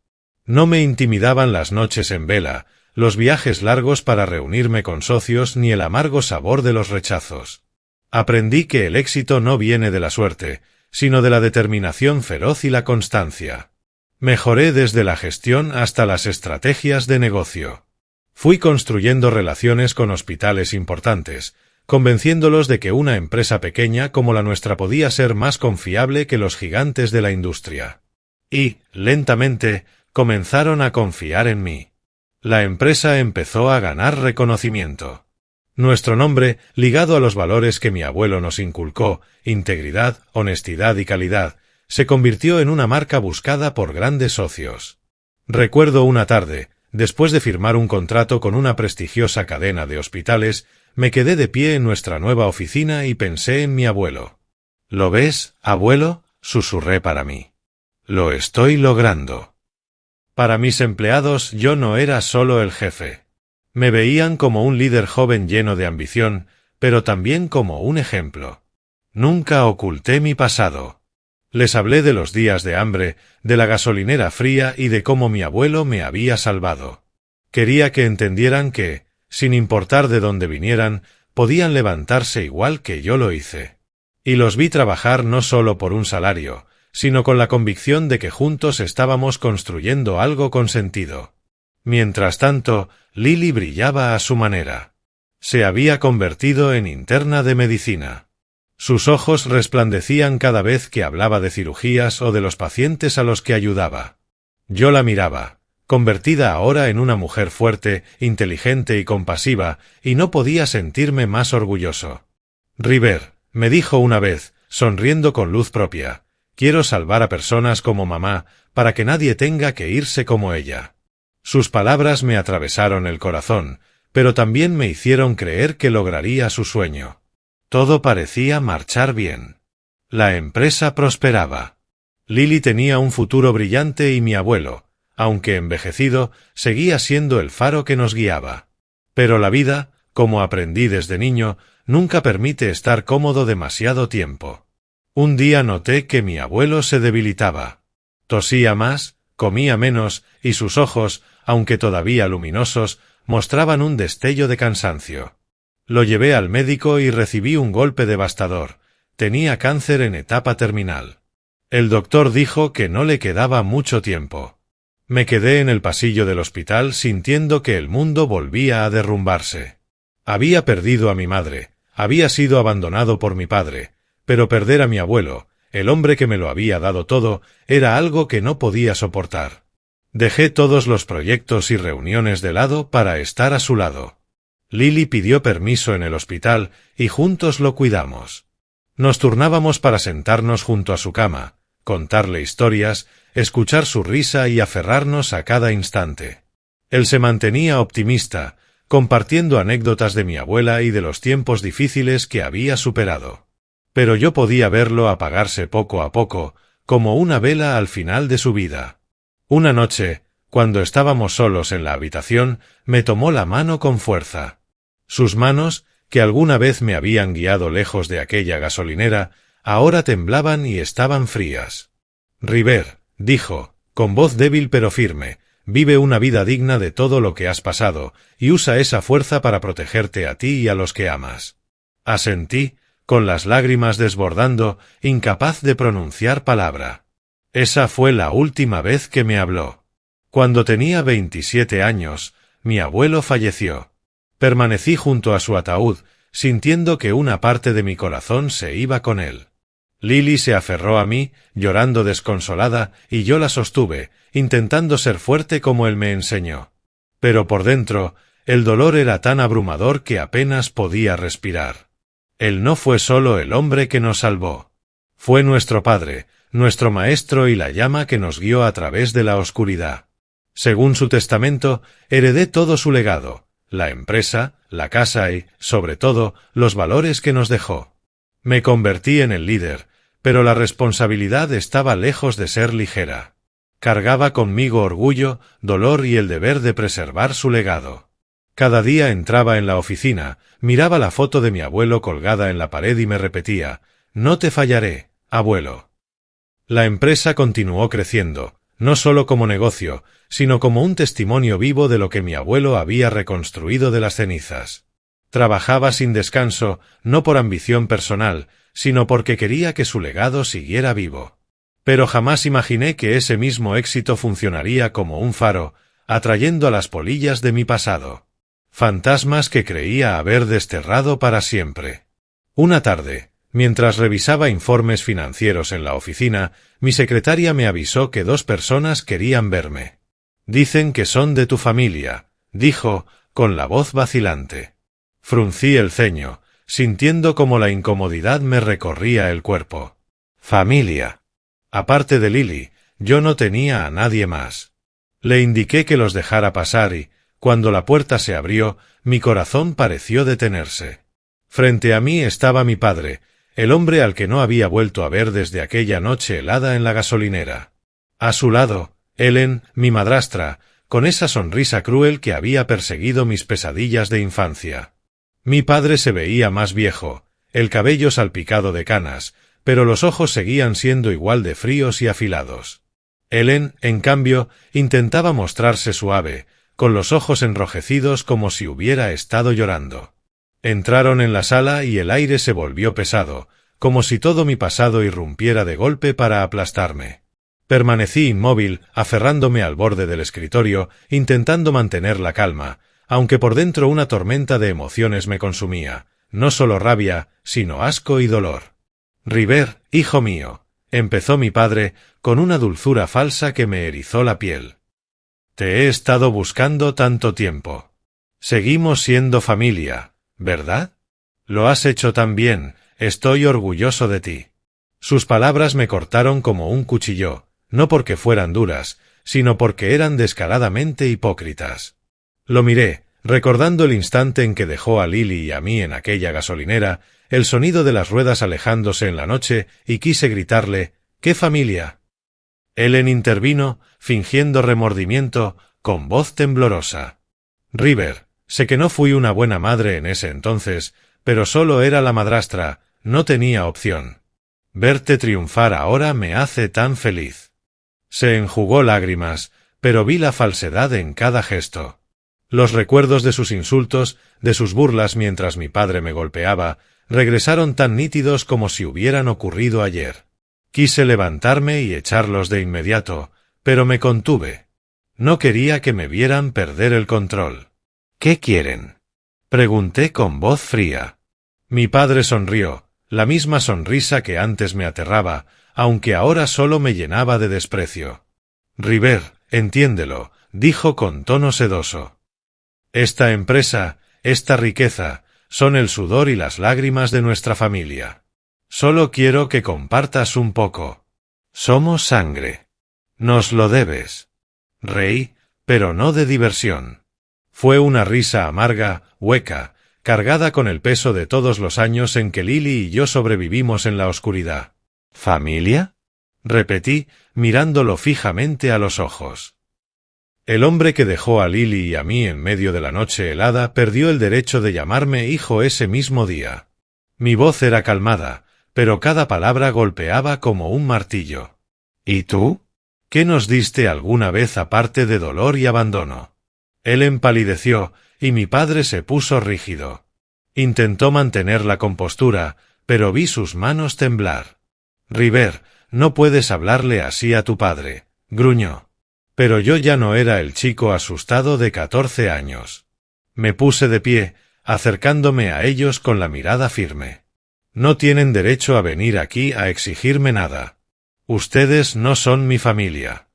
No me intimidaban las noches en vela, los viajes largos para reunirme con socios ni el amargo sabor de los rechazos. Aprendí que el éxito no viene de la suerte, sino de la determinación feroz y la constancia. Mejoré desde la gestión hasta las estrategias de negocio. Fui construyendo relaciones con hospitales importantes, convenciéndolos de que una empresa pequeña como la nuestra podía ser más confiable que los gigantes de la industria. Y, lentamente, comenzaron a confiar en mí. La empresa empezó a ganar reconocimiento. Nuestro nombre, ligado a los valores que mi abuelo nos inculcó, integridad, honestidad y calidad, se convirtió en una marca buscada por grandes socios. Recuerdo una tarde, después de firmar un contrato con una prestigiosa cadena de hospitales, me quedé de pie en nuestra nueva oficina y pensé en mi abuelo. ¿Lo ves, abuelo?, susurré para mí. Lo estoy logrando. Para mis empleados yo no era solo el jefe. Me veían como un líder joven lleno de ambición, pero también como un ejemplo. Nunca oculté mi pasado. Les hablé de los días de hambre, de la gasolinera fría y de cómo mi abuelo me había salvado. Quería que entendieran que, sin importar de dónde vinieran, podían levantarse igual que yo lo hice. Y los vi trabajar no solo por un salario, sino con la convicción de que juntos estábamos construyendo algo con sentido. Mientras tanto, Lily brillaba a su manera. Se había convertido en interna de medicina. Sus ojos resplandecían cada vez que hablaba de cirugías o de los pacientes a los que ayudaba. Yo la miraba, convertida ahora en una mujer fuerte, inteligente y compasiva, y no podía sentirme más orgulloso. River, me dijo una vez, sonriendo con luz propia, quiero salvar a personas como mamá, para que nadie tenga que irse como ella. Sus palabras me atravesaron el corazón, pero también me hicieron creer que lograría su sueño. Todo parecía marchar bien. La empresa prosperaba. Lily tenía un futuro brillante y mi abuelo, aunque envejecido, seguía siendo el faro que nos guiaba. Pero la vida, como aprendí desde niño, nunca permite estar cómodo demasiado tiempo. Un día noté que mi abuelo se debilitaba. Tosía más, comía menos, y sus ojos, aunque todavía luminosos, mostraban un destello de cansancio. Lo llevé al médico y recibí un golpe devastador. Tenía cáncer en etapa terminal. El doctor dijo que no le quedaba mucho tiempo. Me quedé en el pasillo del hospital sintiendo que el mundo volvía a derrumbarse. Había perdido a mi madre, había sido abandonado por mi padre, pero perder a mi abuelo, el hombre que me lo había dado todo, era algo que no podía soportar. Dejé todos los proyectos y reuniones de lado para estar a su lado. Lily pidió permiso en el hospital y juntos lo cuidamos. Nos turnábamos para sentarnos junto a su cama, contarle historias, escuchar su risa y aferrarnos a cada instante. Él se mantenía optimista, compartiendo anécdotas de mi abuela y de los tiempos difíciles que había superado. Pero yo podía verlo apagarse poco a poco, como una vela al final de su vida. Una noche, cuando estábamos solos en la habitación, me tomó la mano con fuerza. Sus manos, que alguna vez me habían guiado lejos de aquella gasolinera, ahora temblaban y estaban frías. River, dijo, con voz débil pero firme, vive una vida digna de todo lo que has pasado, y usa esa fuerza para protegerte a ti y a los que amas. Asentí, con las lágrimas desbordando, incapaz de pronunciar palabra. Esa fue la última vez que me habló. Cuando tenía 27 años, mi abuelo falleció. Permanecí junto a su ataúd, sintiendo que una parte de mi corazón se iba con él. Lily se aferró a mí, llorando desconsolada, y yo la sostuve, intentando ser fuerte como él me enseñó. Pero por dentro, el dolor era tan abrumador que apenas podía respirar. Él no fue solo el hombre que nos salvó. Fue nuestro padre, nuestro maestro y la llama que nos guió a través de la oscuridad. Según su testamento, heredé todo su legado, la empresa, la casa y, sobre todo, los valores que nos dejó. Me convertí en el líder, pero la responsabilidad estaba lejos de ser ligera. Cargaba conmigo orgullo, dolor y el deber de preservar su legado. Cada día entraba en la oficina, miraba la foto de mi abuelo colgada en la pared y me repetía, «No te fallaré, abuelo». La empresa continuó creciendo, no solo como negocio, sino como un testimonio vivo de lo que mi abuelo había reconstruido de las cenizas. Trabajaba sin descanso, no por ambición personal, sino porque quería que su legado siguiera vivo. Pero jamás imaginé que ese mismo éxito funcionaría como un faro, atrayendo a las polillas de mi pasado. Fantasmas que creía haber desterrado para siempre. Una tarde, mientras revisaba informes financieros en la oficina, mi secretaria me avisó que 2 personas querían verme. «Dicen que son de tu familia», dijo, con la voz vacilante. Fruncí el ceño, sintiendo como la incomodidad me recorría el cuerpo. «Familia». Aparte de Lily, yo no tenía a nadie más. Le indiqué que los dejara pasar y, Cuando la puerta se abrió, mi corazón pareció detenerse. Frente a mí estaba mi padre, el hombre al que no había vuelto a ver desde aquella noche helada en la gasolinera. A su lado, Ellen, mi madrastra, con esa sonrisa cruel que había perseguido mis pesadillas de infancia. Mi padre se veía más viejo, el cabello salpicado de canas, pero los ojos seguían siendo igual de fríos y afilados. Ellen, en cambio, intentaba mostrarse suave, con los ojos enrojecidos como si hubiera estado llorando. Entraron en la sala y el aire se volvió pesado, como si todo mi pasado irrumpiera de golpe para aplastarme. Permanecí inmóvil, aferrándome al borde del escritorio, intentando mantener la calma, aunque por dentro una tormenta de emociones me consumía, no solo rabia, sino asco y dolor. «River, hijo mío», empezó mi padre, con una dulzura falsa que me erizó la piel. «Te he estado buscando tanto tiempo. Seguimos siendo familia, ¿verdad? Lo has hecho tan bien, estoy orgulloso de ti». Sus palabras me cortaron como un cuchillo, no porque fueran duras, sino porque eran descaradamente hipócritas. Lo miré, recordando el instante en que dejó a Lily y a mí en aquella gasolinera, el sonido de las ruedas alejándose en la noche, y quise gritarle, «¿Qué familia?». Ellen intervino, fingiendo remordimiento, con voz temblorosa. «River, sé que no fui una buena madre en ese entonces, pero solo era la madrastra, no tenía opción. Verte triunfar ahora me hace tan feliz». Se enjugó lágrimas, pero vi la falsedad en cada gesto. Los recuerdos de sus insultos, de sus burlas mientras mi padre me golpeaba, regresaron tan nítidos como si hubieran ocurrido ayer. Quise levantarme y echarlos de inmediato, pero me contuve. No quería que me vieran perder el control. «¿Qué quieren?», pregunté con voz fría. Mi padre sonrió, la misma sonrisa que antes me aterraba, aunque ahora solo me llenaba de desprecio. «River, entiéndelo», dijo con tono sedoso. «Esta empresa, esta riqueza, son el sudor y las lágrimas de nuestra familia. Solo quiero que compartas un poco. Somos sangre. Nos lo debes». Reí, pero no de diversión. Fue una risa amarga, hueca, cargada con el peso de todos los años en que Lily y yo sobrevivimos en la oscuridad. «¿Familia?», repetí, mirándolo fijamente a los ojos. El hombre que dejó a Lily y a mí en medio de la noche helada perdió el derecho de llamarme hijo ese mismo día. Mi voz era calmada, pero cada palabra golpeaba como un martillo. «¿Y tú? ¿Qué nos diste alguna vez aparte de dolor y abandono?». Él empalideció, y mi padre se puso rígido. Intentó mantener la compostura, pero vi sus manos temblar. «River, no puedes hablarle así a tu padre», gruñó. Pero yo ya no era el chico asustado de 14 años. Me puse de pie, acercándome a ellos con la mirada firme. «No tienen derecho a venir aquí a exigirme nada. Ustedes no son mi familia.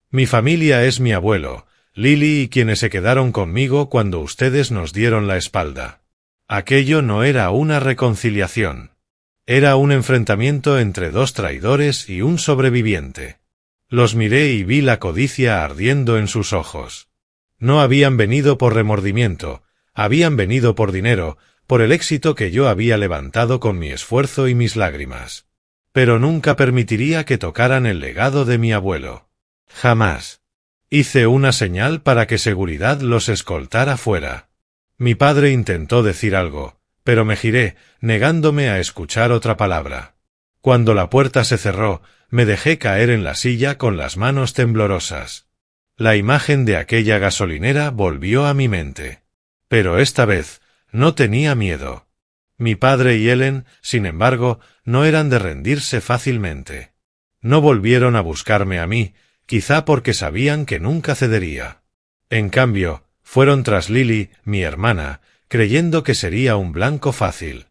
Mi familia es mi abuelo, Lily y quienes se quedaron conmigo cuando ustedes nos dieron la espalda». Aquello no era una reconciliación. Era un enfrentamiento entre dos traidores y un sobreviviente. Los miré y vi la codicia ardiendo en sus ojos. No habían venido por remordimiento, habían venido por dinero, por el éxito que yo había levantado con mi esfuerzo y mis lágrimas. Pero nunca permitiría que tocaran el legado de mi abuelo. Jamás. Hice una señal para que seguridad los escoltara fuera. Mi padre intentó decir algo, pero me giré, negándome a escuchar otra palabra. Cuando la puerta se cerró, me dejé caer en la silla con las manos temblorosas. La imagen de aquella gasolinera volvió a mi mente. Pero esta vez, no tenía miedo. Mi padre y Ellen, sin embargo, no eran de rendirse fácilmente. No volvieron a buscarme a mí, quizá porque sabían que nunca cedería. En cambio, fueron tras Lily, mi hermana, creyendo que sería un blanco fácil.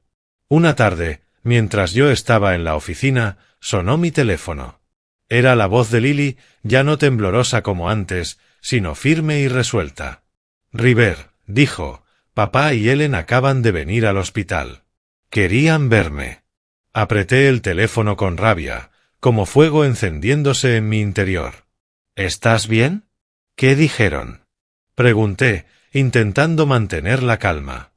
Una tarde, mientras yo estaba en la oficina, sonó mi teléfono. Era la voz de Lily, ya no temblorosa como antes, sino firme y resuelta. «River», dijo, «papá y Ellen acaban de venir al hospital. Querían verme». Apreté el teléfono con rabia, como fuego encendiéndose en mi interior. «¿Estás bien? ¿Qué dijeron?», pregunté, intentando mantener la calma.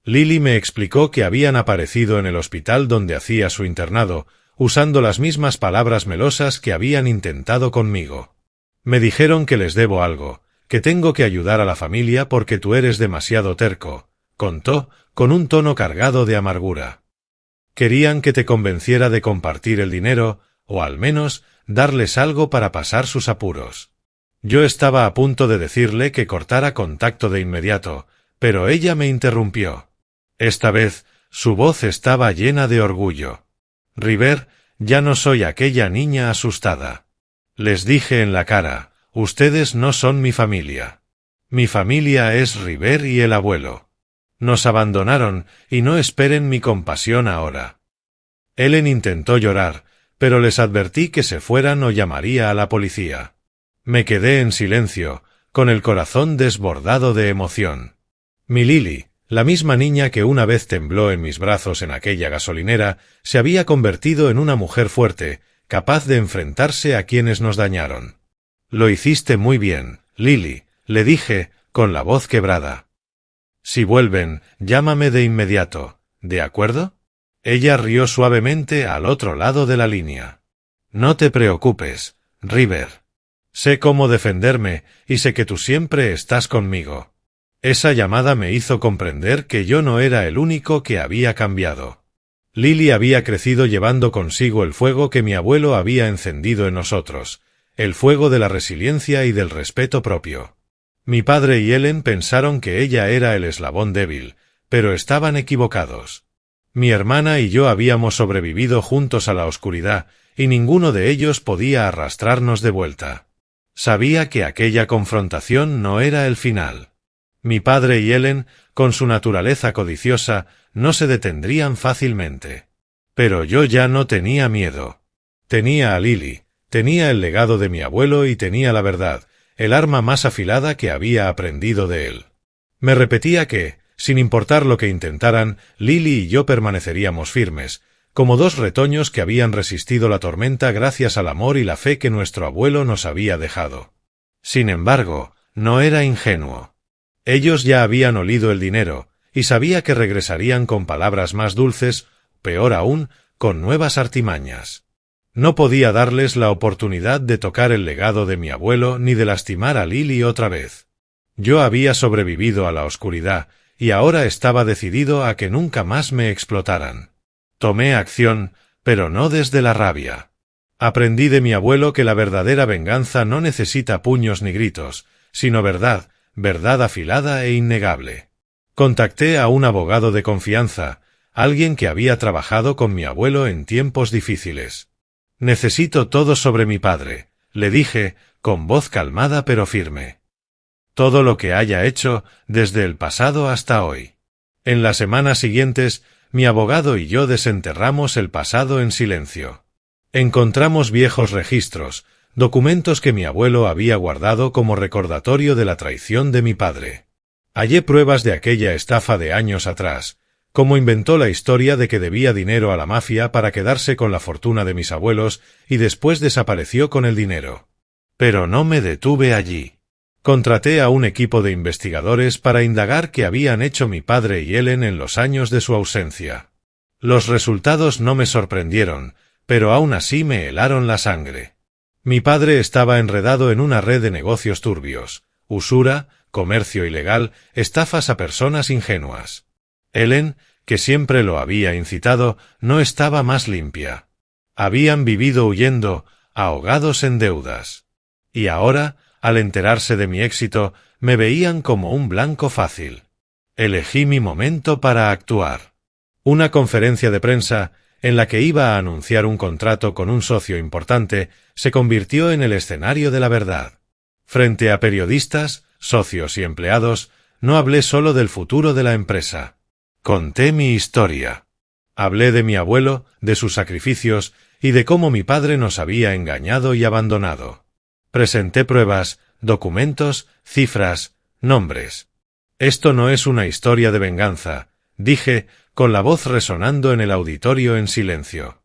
Lily me explicó que habían aparecido en el hospital donde hacía su internado, usando las mismas palabras melosas que habían intentado conmigo. Me dijeron que les debo algo, que tengo que ayudar a la familia porque tú eres demasiado terco, contó, con un tono cargado de amargura. Querían que te convenciera de compartir el dinero, o al menos, darles algo para pasar sus apuros. Yo estaba a punto de decirle que cortara contacto de inmediato, pero ella me interrumpió. Esta vez, su voz estaba llena de orgullo. River, ya no soy aquella niña asustada. Les dije en la cara, ustedes no son mi familia. Mi familia es River y el abuelo. Nos abandonaron y no esperen mi compasión ahora. Ellen intentó llorar, pero les advertí que se fueran o llamaría a la policía. Me quedé en silencio, con el corazón desbordado de emoción. Mi Lily, la misma niña que una vez tembló en mis brazos en aquella gasolinera, se había convertido en una mujer fuerte, capaz de enfrentarse a quienes nos dañaron. Lo hiciste muy bien, Lily, le dije, con la voz quebrada. Si vuelven, llámame de inmediato, ¿de acuerdo? Ella rió suavemente al otro lado de la línea. No te preocupes, River. Sé cómo defenderme y sé que tú siempre estás conmigo. Esa llamada me hizo comprender que yo no era el único que había cambiado. Lily había crecido llevando consigo el fuego que mi abuelo había encendido en nosotros, el fuego de la resiliencia y del respeto propio. Mi padre y Ellen pensaron que ella era el eslabón débil, pero estaban equivocados. Mi hermana y yo habíamos sobrevivido juntos a la oscuridad, y ninguno de ellos podía arrastrarnos de vuelta. Sabía que aquella confrontación no era el final. Mi padre y Ellen, con su naturaleza codiciosa, no se detendrían fácilmente. Pero yo ya no tenía miedo. Tenía a Lily, tenía el legado de mi abuelo y tenía la verdad, el arma más afilada que había aprendido de él. Me repetía que, sin importar lo que intentaran, Lily y yo permaneceríamos firmes, como dos retoños que habían resistido la tormenta gracias al amor y la fe que nuestro abuelo nos había dejado. Sin embargo, no era ingenuo. Ellos ya habían olido el dinero, y sabía que regresarían con palabras más dulces, peor aún, con nuevas artimañas. No podía darles la oportunidad de tocar el legado de mi abuelo ni de lastimar a Lily otra vez. Yo había sobrevivido a la oscuridad, y ahora estaba decidido a que nunca más me explotaran. Tomé acción, pero no desde la rabia. Aprendí de mi abuelo que la verdadera venganza no necesita puños ni gritos, sino verdad, verdad afilada e innegable. Contacté a un abogado de confianza, alguien que había trabajado con mi abuelo en tiempos difíciles. Necesito todo sobre mi padre, le dije, con voz calmada pero firme. Todo lo que haya hecho, desde el pasado hasta hoy. En las semanas siguientes, mi abogado y yo desenterramos el pasado en silencio. Encontramos viejos registros, documentos que mi abuelo había guardado como recordatorio de la traición de mi padre. Hallé pruebas de aquella estafa de años atrás, cómo inventó la historia de que debía dinero a la mafia para quedarse con la fortuna de mis abuelos y después desapareció con el dinero. Pero no me detuve allí. Contraté a un equipo de investigadores para indagar qué habían hecho mi padre y Ellen en los años de su ausencia. Los resultados no me sorprendieron, pero aún así me helaron la sangre. Mi padre estaba enredado en una red de negocios turbios, usura, comercio ilegal, estafas a personas ingenuas. Ellen, que siempre lo había incitado, no estaba más limpia. Habían vivido huyendo, ahogados en deudas. Y ahora, al enterarse de mi éxito, me veían como un blanco fácil. Elegí mi momento para actuar. Una conferencia de prensa, en la que iba a anunciar un contrato con un socio importante, se convirtió en el escenario de la verdad. Frente a periodistas, socios y empleados, no hablé solo del futuro de la empresa. Conté mi historia. Hablé de mi abuelo, de sus sacrificios y de cómo mi padre nos había engañado y abandonado. Presenté pruebas, documentos, cifras, nombres. Esto no es una historia de venganza, dije, con la voz resonando en el auditorio en silencio.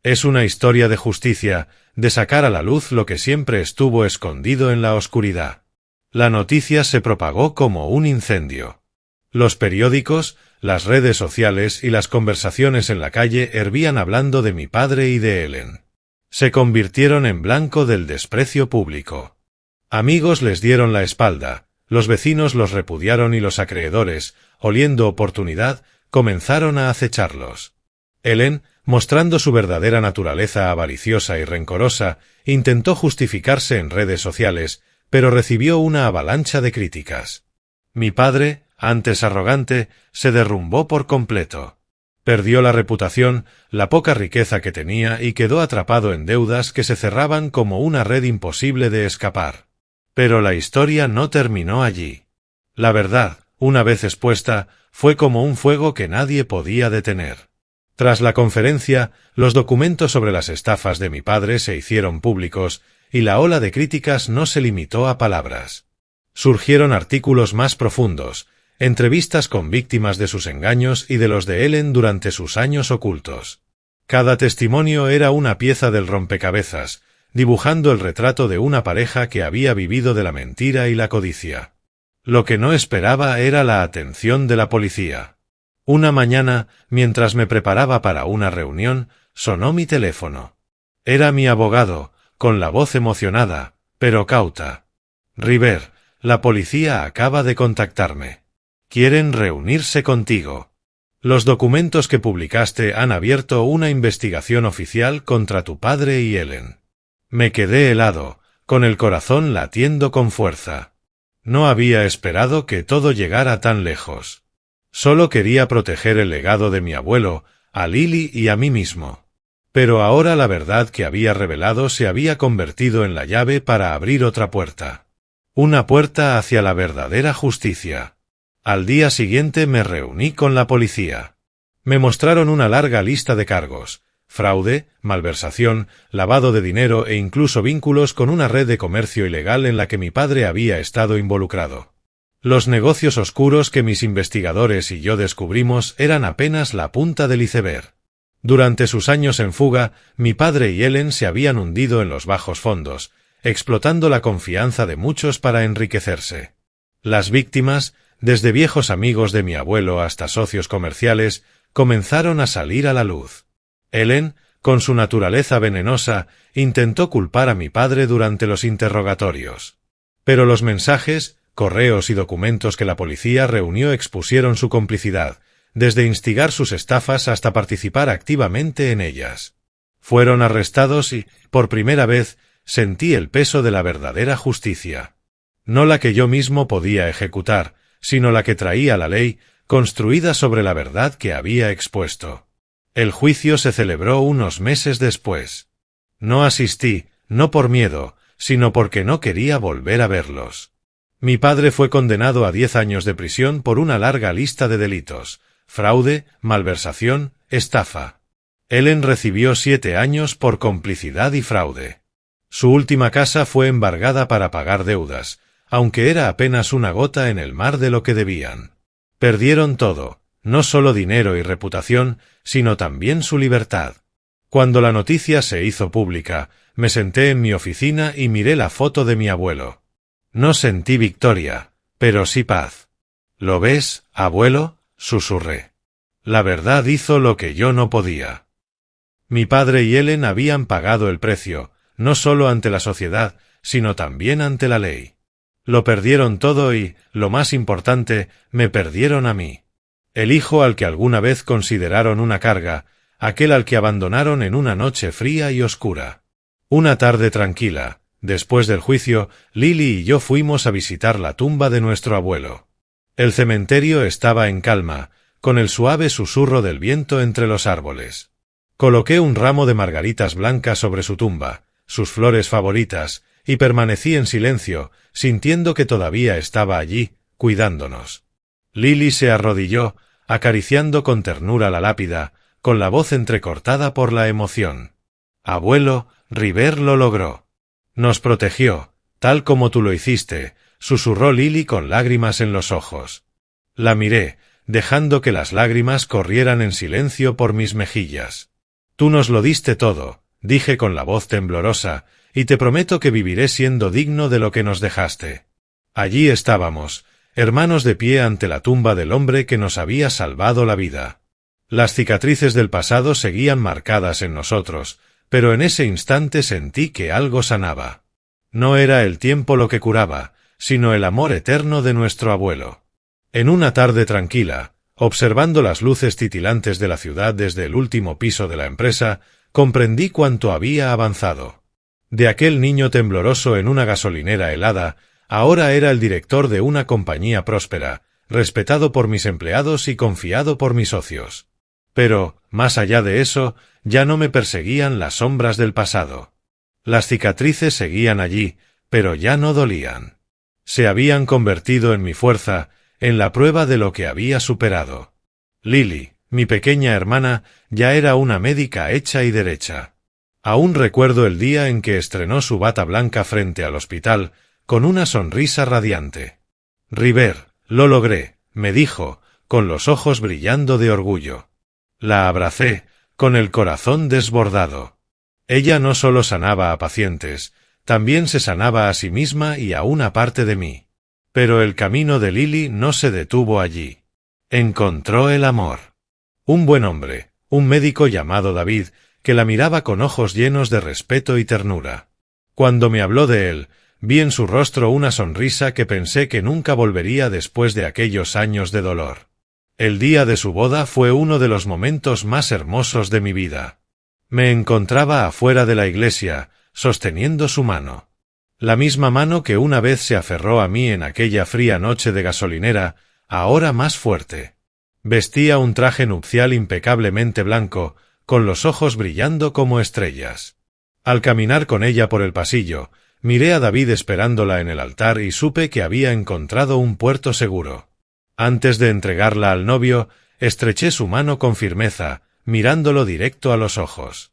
Es una historia de justicia, de sacar a la luz lo que siempre estuvo escondido en la oscuridad. La noticia se propagó como un incendio. Los periódicos, las redes sociales y las conversaciones en la calle hervían hablando de mi padre y de Ellen. Se convirtieron en blanco del desprecio público. Amigos les dieron la espalda, los vecinos los repudiaron y los acreedores, oliendo oportunidad, comenzaron a acecharlos. Ellen, mostrando su verdadera naturaleza avariciosa y rencorosa, intentó justificarse en redes sociales, pero recibió una avalancha de críticas. Mi padre, antes arrogante, se derrumbó por completo. Perdió la reputación, la poca riqueza que tenía y quedó atrapado en deudas que se cerraban como una red imposible de escapar. Pero la historia no terminó allí. La verdad, una vez expuesta, fue como un fuego que nadie podía detener. Tras la conferencia, los documentos sobre las estafas de mi padre se hicieron públicos, y la ola de críticas no se limitó a palabras. Surgieron artículos más profundos, entrevistas con víctimas de sus engaños y de los de Ellen durante sus años ocultos. Cada testimonio era una pieza del rompecabezas, dibujando el retrato de una pareja que había vivido de la mentira y la codicia. Lo que no esperaba era la atención de la policía. Una mañana, mientras me preparaba para una reunión, sonó mi teléfono. Era mi abogado, con la voz emocionada, pero cauta. River, la policía acaba de contactarme. Quieren reunirse contigo. Los documentos que publicaste han abierto una investigación oficial contra tu padre y Ellen. Me quedé helado, con el corazón latiendo con fuerza. No había esperado que todo llegara tan lejos. Solo quería proteger el legado de mi abuelo, a Lily y a mí mismo. Pero ahora la verdad que había revelado se había convertido en la llave para abrir otra puerta. Una puerta hacia la verdadera justicia. Al día siguiente me reuní con la policía. Me mostraron una larga lista de cargos: fraude, malversación, lavado de dinero e incluso vínculos con una red de comercio ilegal en la que mi padre había estado involucrado. Los negocios oscuros que mis investigadores y yo descubrimos eran apenas la punta del iceberg. Durante sus años en fuga, mi padre y Ellen se habían hundido en los bajos fondos, explotando la confianza de muchos para enriquecerse. Las víctimas, desde viejos amigos de mi abuelo hasta socios comerciales, comenzaron a salir a la luz. Ellen, con su naturaleza venenosa, intentó culpar a mi padre durante los interrogatorios. Pero los mensajes, correos y documentos que la policía reunió expusieron su complicidad, desde instigar sus estafas hasta participar activamente en ellas. Fueron arrestados y, por primera vez, sentí el peso de la verdadera justicia. No la que yo mismo podía ejecutar, sino la que traía la ley, construida sobre la verdad que había expuesto. El juicio se celebró unos meses después. No asistí, no por miedo, sino porque no quería volver a verlos. Mi padre fue condenado a 10 años de prisión por una larga lista de delitos: fraude, malversación, estafa. Ellen recibió 7 años por complicidad y fraude. Su última casa fue embargada para pagar deudas, aunque era apenas una gota en el mar de lo que debían. Perdieron todo, no solo dinero y reputación, sino también su libertad. Cuando la noticia se hizo pública, me senté en mi oficina y miré la foto de mi abuelo. No sentí victoria, pero sí paz. ¿Lo ves, abuelo?, susurré. La verdad hizo lo que yo no podía. Mi padre y Ellen habían pagado el precio, no solo ante la sociedad, sino también ante la ley. Lo perdieron todo y, lo más importante, me perdieron a mí. El hijo al que alguna vez consideraron una carga, aquel al que abandonaron en una noche fría y oscura. Una tarde tranquila, después del juicio, Lily y yo fuimos a visitar la tumba de nuestro abuelo. El cementerio estaba en calma, con el suave susurro del viento entre los árboles. Coloqué un ramo de margaritas blancas sobre su tumba, sus flores favoritas, y permanecí en silencio, sintiendo que todavía estaba allí, cuidándonos. Lily se arrodilló, acariciando con ternura la lápida, con la voz entrecortada por la emoción. «Abuelo, River lo logró. Nos protegió, tal como tú lo hiciste», susurró Lily con lágrimas en los ojos. La miré, dejando que las lágrimas corrieran en silencio por mis mejillas. «Tú nos lo diste todo», dije con la voz temblorosa, «y te prometo que viviré siendo digno de lo que nos dejaste». Allí estábamos, hermanos de pie ante la tumba del hombre que nos había salvado la vida. Las cicatrices del pasado seguían marcadas en nosotros, pero en ese instante sentí que algo sanaba. No era el tiempo lo que curaba, sino el amor eterno de nuestro abuelo. En una tarde tranquila, observando las luces titilantes de la ciudad desde el último piso de la empresa, comprendí cuánto había avanzado. De aquel niño tembloroso en una gasolinera helada, ahora era el director de una compañía próspera, respetado por mis empleados y confiado por mis socios. Pero, más allá de eso, ya no me perseguían las sombras del pasado. Las cicatrices seguían allí, pero ya no dolían. Se habían convertido en mi fuerza, en la prueba de lo que había superado. Lily, mi pequeña hermana, ya era una médica hecha y derecha. Aún recuerdo el día en que estrenó su bata blanca frente al hospital, con una sonrisa radiante. «River, lo logré», me dijo, con los ojos brillando de orgullo. La abracé, con el corazón desbordado. Ella no solo sanaba a pacientes, también se sanaba a sí misma y a una parte de mí. Pero el camino de Lily no se detuvo allí. Encontró el amor. Un buen hombre, un médico llamado David, que la miraba con ojos llenos de respeto y ternura. Cuando me habló de él, vi en su rostro una sonrisa que pensé que nunca volvería después de aquellos años de dolor. El día de su boda fue uno de los momentos más hermosos de mi vida. Me encontraba afuera de la iglesia, sosteniendo su mano. La misma mano que una vez se aferró a mí en aquella fría noche de gasolinera, ahora más fuerte. Vestía un traje nupcial impecablemente blanco, con los ojos brillando como estrellas. Al caminar con ella por el pasillo, miré a David esperándola en el altar y supe que había encontrado un puerto seguro. Antes de entregarla al novio, estreché su mano con firmeza, mirándolo directo a los ojos.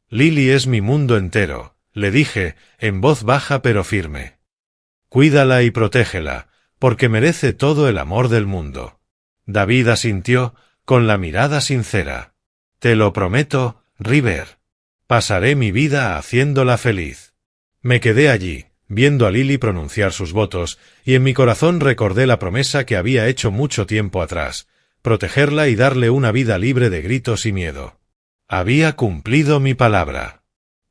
«Lily es mi mundo entero», le dije, en voz baja pero firme. «Cuídala y protégela, porque merece todo el amor del mundo». David asintió, con la mirada sincera. «Te lo prometo, River. Pasaré mi vida haciéndola feliz». Me quedé allí, viendo a Lily pronunciar sus votos, y en mi corazón recordé la promesa que había hecho mucho tiempo atrás, protegerla y darle una vida libre de gritos y miedo. Había cumplido mi palabra.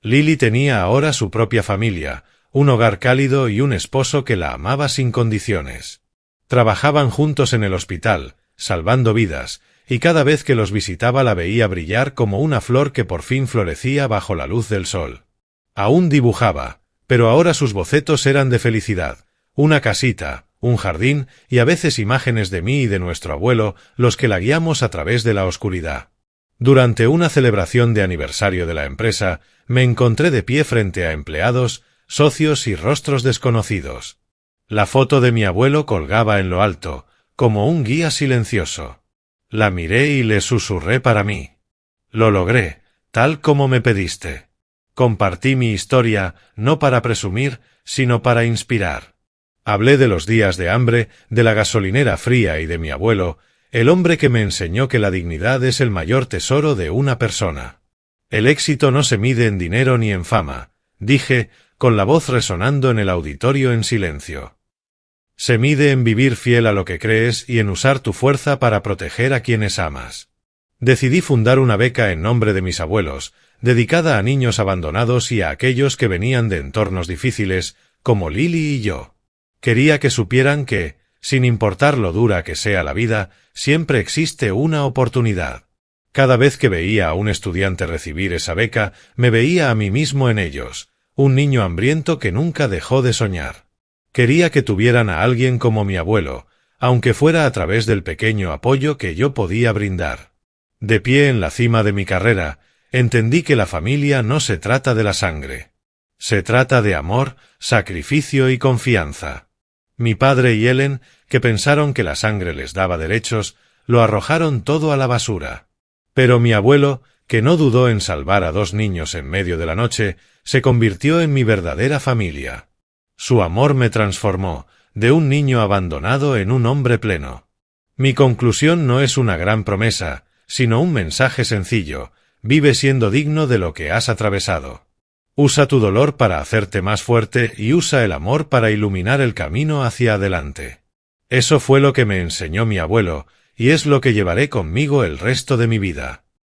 Lily tenía ahora su propia familia, un hogar cálido y un esposo que la amaba sin condiciones. Trabajaban juntos en el hospital, salvando vidas, y cada vez que los visitaba la veía brillar como una flor que por fin florecía bajo la luz del sol. Aún dibujaba, pero ahora sus bocetos eran de felicidad, una casita, un jardín y a veces imágenes de mí y de nuestro abuelo, los que la guiamos a través de la oscuridad. Durante una celebración de aniversario de la empresa, me encontré de pie frente a empleados, socios y rostros desconocidos. La foto de mi abuelo colgaba en lo alto, como un guía silencioso. La miré y le susurré para mí. «Lo logré, tal como me pediste». Compartí mi historia, no para presumir, sino para inspirar. Hablé de los días de hambre, de la gasolinera fría y de mi abuelo, el hombre que me enseñó que la dignidad es el mayor tesoro de una persona. El éxito no se mide en dinero ni en fama, dije, con la voz resonando en el auditorio en silencio. Se mide en vivir fiel a lo que crees y en usar tu fuerza para proteger a quienes amas. Decidí fundar una beca en nombre de mis abuelos, dedicada a niños abandonados y a aquellos que venían de entornos difíciles, como Lily y yo. Quería que supieran que, sin importar lo dura que sea la vida, siempre existe una oportunidad. Cada vez que veía a un estudiante recibir esa beca, me veía a mí mismo en ellos, un niño hambriento que nunca dejó de soñar. Quería que tuvieran a alguien como mi abuelo, aunque fuera a través del pequeño apoyo que yo podía brindar. De pie en la cima de mi carrera, entendí que la familia no se trata de la sangre. Se trata de amor, sacrificio y confianza. Mi padre y Ellen, que pensaron que la sangre les daba derechos, lo arrojaron todo a la basura. Pero mi abuelo, que no dudó en salvar a 2 niños en medio de la noche, se convirtió en mi verdadera familia. Su amor me transformó, de un niño abandonado en un hombre pleno. Mi conclusión no es una gran promesa, sino un mensaje sencillo: vive siendo digno de lo que has atravesado. Usa tu dolor para hacerte más fuerte y usa el amor para iluminar el camino hacia adelante. Eso fue lo que me enseñó mi abuelo, y es lo que llevaré conmigo el resto de mi vida.